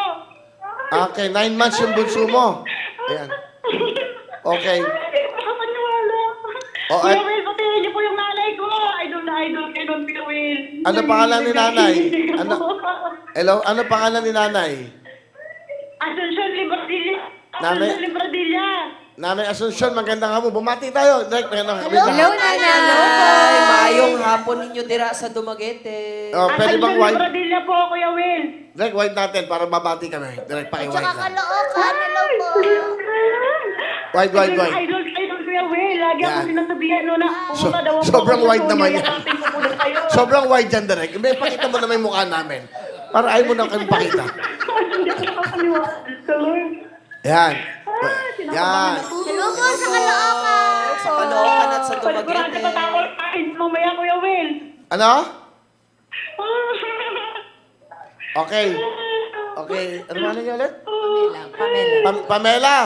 Okay, 9 months yung bunso mo. Ayan. Okay. Makapaniwala. Kuya Will, patayin niyo po yung nanay ko. Idol na idol kay Don Kuya Will. Ano pangalan ni nanay? Hello? Ano pangalan ni nanay? Asuncion Libradilla. Nanay? Asuncion Libradilla. Nanay Asuncion, magandang hapon. Bumati tayo. Direct, magandang hapon. Hello, nanay! Mayong hapon ninyo dira sa Dumaguete. Pwede bang Asuncion white? Libradilla po, Kuya Will. Direct, white natin para babati kami. Direct, At paki-white saka lang. Caloocan, hello po. White. Idol Kuya Will. Lagi ako Yan. sinasabihan no na pumunta daw ako. Sobrang sa white studio, naman yan. yakapin ko po lang kayo. Sobrang white dyan, Direct. May pakita mo na may mukha namin. Para ayaw mo na kami pakita. Hindi ko nakakaniwala. Tuloy. Yan. Yan. Hello po sa Caloocan. Sa Caloocan at sa Paliguran Dumaguete. ka ako kahit mamaya, Kuya Will. Ano? Okay. Okay. Ano nga niya ulit? Pamela.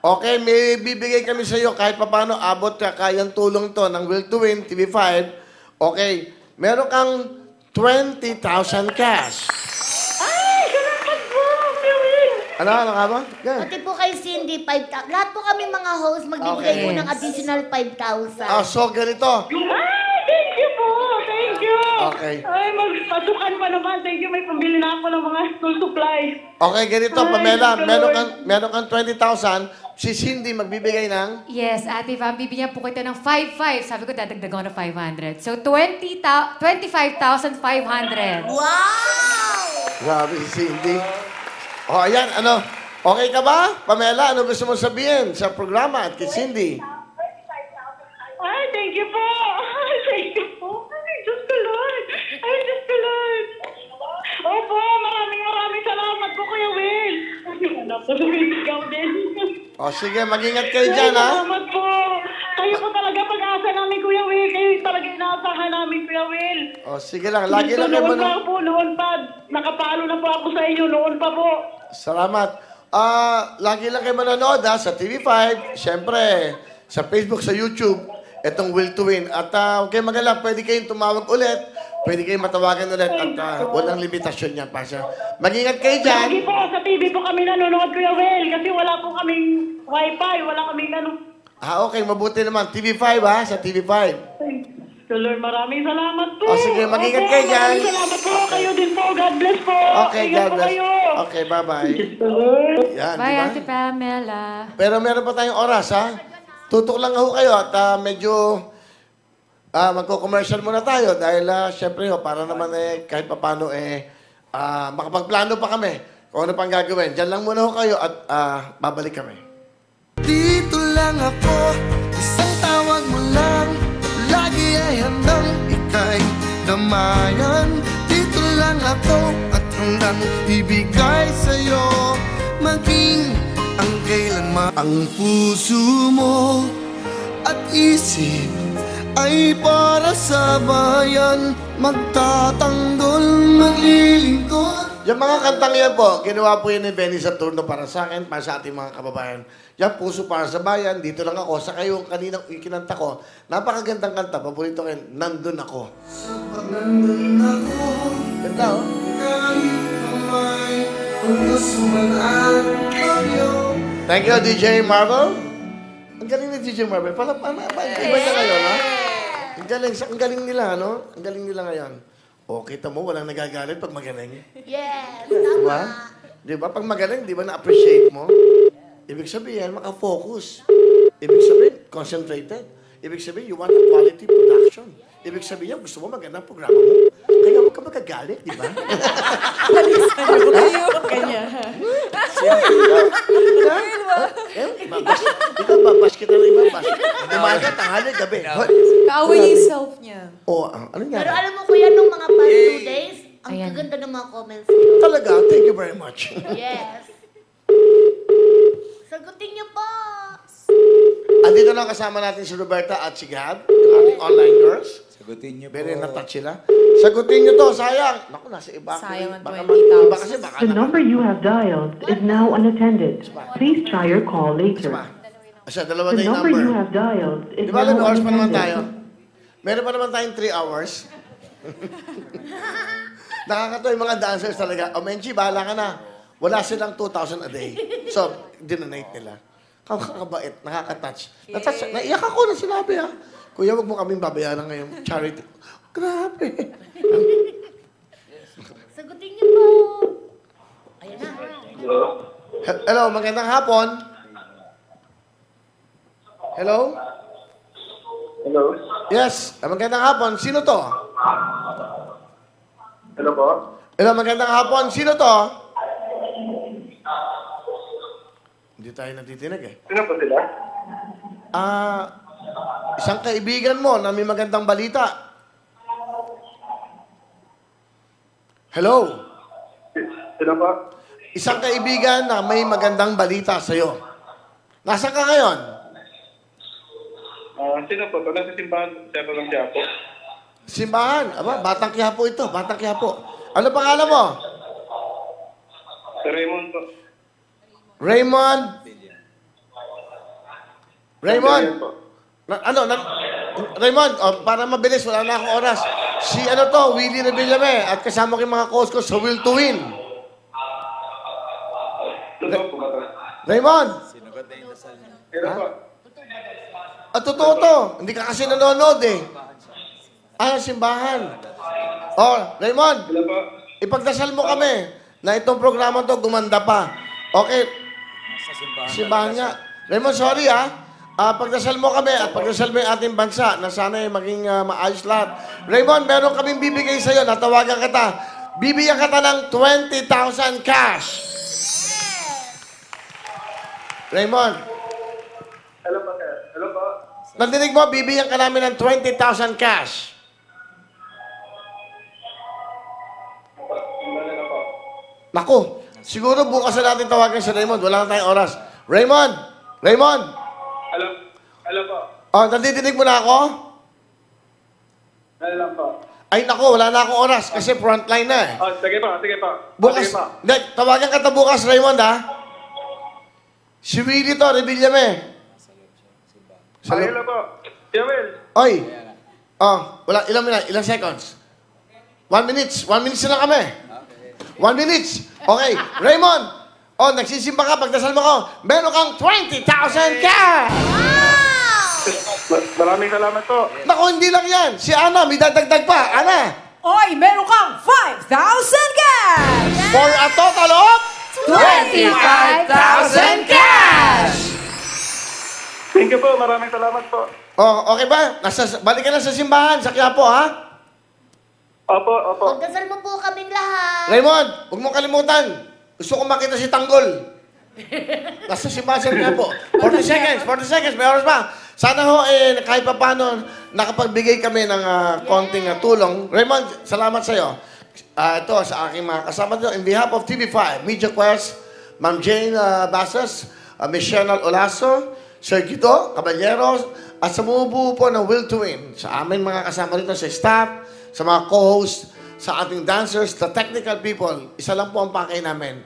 Okay, may bibigay kami sa iyo kahit paano abot ka kayang tulong to ng Will to Win TV5. Okay, meron kang 20,000 cash. Ay, salamat po, Kuya Will. Ano ka ba? Yan. Pati po kay Cindy, 5,000. Lahat po kami mga host, magbibigay Okay. po ng additional 5,000. So ganito. Ay, thank you po. Thank you. Okay. Ay, magpasukan pa naman. Thank you. May pambili na ako ng mga school supplies. Okay, ganito, Pamela, meron kang 20,000. Si Cindy magbibigay ng... Yes, Ate Vam, bibigyan po kita ng 5,500. Sabi ko, dadagdagan ko ng 500. So, 25,500. Wow! Grabe si Cindy. O, ayan, ano? Okay ka ba? Pamela, ano gusto mo sabihin sa programa at kay Cindy? Ay, thank you po. Ay, thank you po. Ay, Diyos ko, Lord. Ay, Diyos ko, Lord. Opo, maraming salamat po, Kuya Will. Ay, anak ko, lumisigaw din. O, sige, mag-ingat kayo dyan, ha? Salamat po. Kayo po talaga pag-asa namin, Kuya Will. Kayo talaga inaasahan namin, Kuya Will. O, sige lang. Lagi lang kayo Noon pa. Nakapalo na po ako sa inyo. Noon pa po. Salamat. Lagi lang kayo manonood, ha? Sa TV5, syempre, sa Facebook, sa YouTube, itong Will to Win. At huwag kayong mag-alala, pwede kayong tumawag ulit. Pwede kayong matawagan ulit at walang limitasyon yan, Pasha. Mag-ingat kayo dyan. Lagi po, sa TV po kami nanonood, Kuya Will. Kasi wala po kaming wifi. Wala kaming Okay, mabuti naman. TV5, ha? Sa TV5. So, Lord, maraming salamat po. O, sige, mag-ingat kayo dyan. Maraming salamat po. Kayo din po. God bless po. Okay, Ingat God po bless. kayo. Okay, bye-bye. Yan, Bye, di ba? Ate Pamela. Pero meron pa tayong oras, ha? Tutok lang ho kayo at medyo magko-commercial muna tayo dahil syempre para naman kahit papano makapagplano pa kami kung ano pang gagawin. Diyan lang muna ho kayo at babalik kami. Dito lang ako, isang tawag mo lang. Lagi ay handang ika'y damayan. Dito lang ako at handang ibigay sa'yo. Maging ang kailanman. Ang puso mo at isip ay para sa bayan. Magtatanggol, maglilingkod. Yung mga kantang yan po, ginawa po yun ni Benny Saturno para sa akin, para sa ating mga kababayan. Yan, Puso para sa Bayan, dito lang ako. Sa kayo, kaninang kinanta ko, napakagandang kanta, paborito ko yun, Nandun Ako. Nandun ako, ganda, oh. Kahit na may unos man at bagyo. Thank you, DJ Marvel. Ang galing ni DJ Marvel. Iba niya ngayon, ha? Ang galing nila, no? Ang galing nila ngayon. O, kita mo, walang nagagalit pag magaling. Yes, Diba? Diba? Pag magaling, di ba na-appreciate mo? Ibig sabihin, makafocus. Ibig sabihin, concentrated. Ibig sabihin, you want a quality production. Ibig sabihin, gusto mo magandang programa mo. Kaya huwag ka magagalit, di ba? Kanya. Ikaw, babas kita na iba, bas. Umaga, tanghali, gabi. Kaaway niya yung self niya. O, ano nga? Pero alam mo kuya, nung mga past 2 days, ang gaganda ng mga comments niyo. Talaga, thank you very much. Yes. Sagutin niyo po. Andito lang kasama natin si Roberta at si Gab, yung ating online girls. Sagutin niyo po. Very na-touch sila. Sagutin niyo to, sayang. Naku, nasa iba. Sayang ang Baka 20,000. Baka kasi baka The number you have dialed is now unattended. Please try your call later. Asa, dalawa The na yung number you number. have dialed is Di ba, ilang now hours pa naman tayo? unattended. Meron pa naman tayong 3 hours. Nakakatawa yung mga dancers talaga. O, Menchi, bahala ka na. Wala silang 2,000 a day. So, dinonate nila. Kakabait, nakaka-touch. Naiyak ako na sinabi, ha? Kuya, wag mo kaming babayaran ngayong charity. Grabe. Sagutin niyo po. Ayan na. Hello, magandang hapon. Hello? Hello? Yes, magandang hapon. Sino to? Hello po? Hello, magandang hapon. Sino to? Hindi tayo natitinig eh. Sino po sila? Isang kaibigan mo na may magandang balita. Hello? Sino po? Isang kaibigan na may magandang balita sa'yo. Nasaan ka ngayon? Sino po? Ito nasa simbahan. Siya po lang siya po. Simbahan. Aba, Batang Quiapo ito. Batang Quiapo. Ano pangalan mo? Si Raymond po. Raymond? Raymond? Raymond, para mabilis, wala na akong oras. Si ano to, Willie Revillame, at kasama ko yung mga coach ko sa Will to Win. Raymond? Sino po? Totoo to. Hindi ka kasi nanonood eh. Simbahan. Raymond, ipagdasal mo kami na itong programa to gumanda pa. Okay. Simbahan nga. Raymond, sorry pagdasal mo kami at pagdasal mo yung ating bansa na sana maging maayos lahat. Raymond, meron kaming bibigay sa'yo. Natawagan kita. Bibigyan kita ng 20,000 cash. Raymond. Hello po, sir. Hello po. Nandinig mo, bibigyan ka namin ng 20,000 cash. Naku, siguro bukas na natin tawagan si Raymond. Wala na tayong oras. Raymond! Raymond! Hello? Hello po. Nandidinig mo na ako? Hello lang po. Ay, naku, wala na akong oras kasi frontline na eh. Sige po, sige po. Bukas, Sige po. tawagan ka bukas, Raymond, ha? Si Willie to, Revillame. Hello po. Kuya Will. Oy! Wala, ilang seconds? 1 minute. 1 minute na lang kami. 1 minute. Okay, Raymond! Nagsisimba ka, pagdasal mo ko, meron kang 20,000 cash! Maraming salamat po. Naku, hindi lang yan. Si Ana, may dadagdag pa. Ana! Oy, meron kang 5,000 cash! For a total of 25,000 cash! Thank you po. Maraming salamat po. Okay ba? Balik ka na sa simbahan, sa Quiapo, ha? Opo, opo. Pagdasal mo po kaming lahat. Raymond, huwag mong kalimutan. Gusto kong makita si Tanggol. Nasa simbahan sa Quiapo. 40 seconds, may oras pa. Sana ho, kahit pa paano, nakapagbigay kami ng konting tulong. Raymond, salamat sa'yo. Ito, sa aking mga kasama dito, in behalf of TV5, Media Quest, Ma'am Jane Basas, Michelle Olaso, Sir Guido Caballeros, at sa bumubuo po ng Will to Win, sa amin mga kasama dito, sa staff, sa mga co-host, sa ating dancers, the technical people, isa lang po ang pakay namin.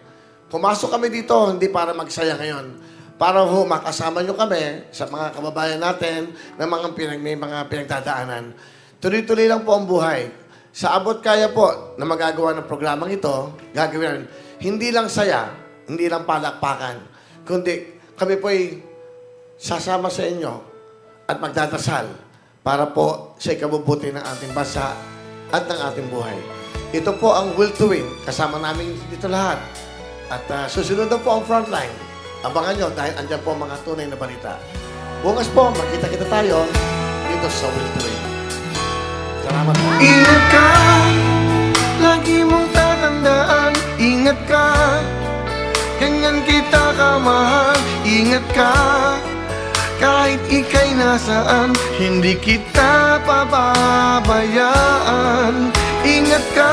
Pumasok kami dito, hindi para magsaya ngayon. Para ho, makasama nyo kami sa mga kababayan natin na may mga pinagdadaanan. Tuloy-tuloy lang po ang buhay. Sa abot kaya po na magagawa ng programang ito, gagawin hindi lang saya, hindi lang palakpakan, kundi kami po ay sasama sa inyo at magdadasal para po sa ikabubuti ng ating bansa at ng ating buhay. Ito po ang Will to Win. Kasama namin dito lahat. At susunod na po ang frontline. Abangan nyo dahil andyan po ang mga tunay na balita. Bukas po, magkita-kita tayo dito sa Will to Win. Salamat po. Ingat ka, lagi mong tatandaan. Ingat ka, ganyan kita kamahal. Ingat ka, kahit ika'y nasaan, hindi kita pababayaan. Ingat ka,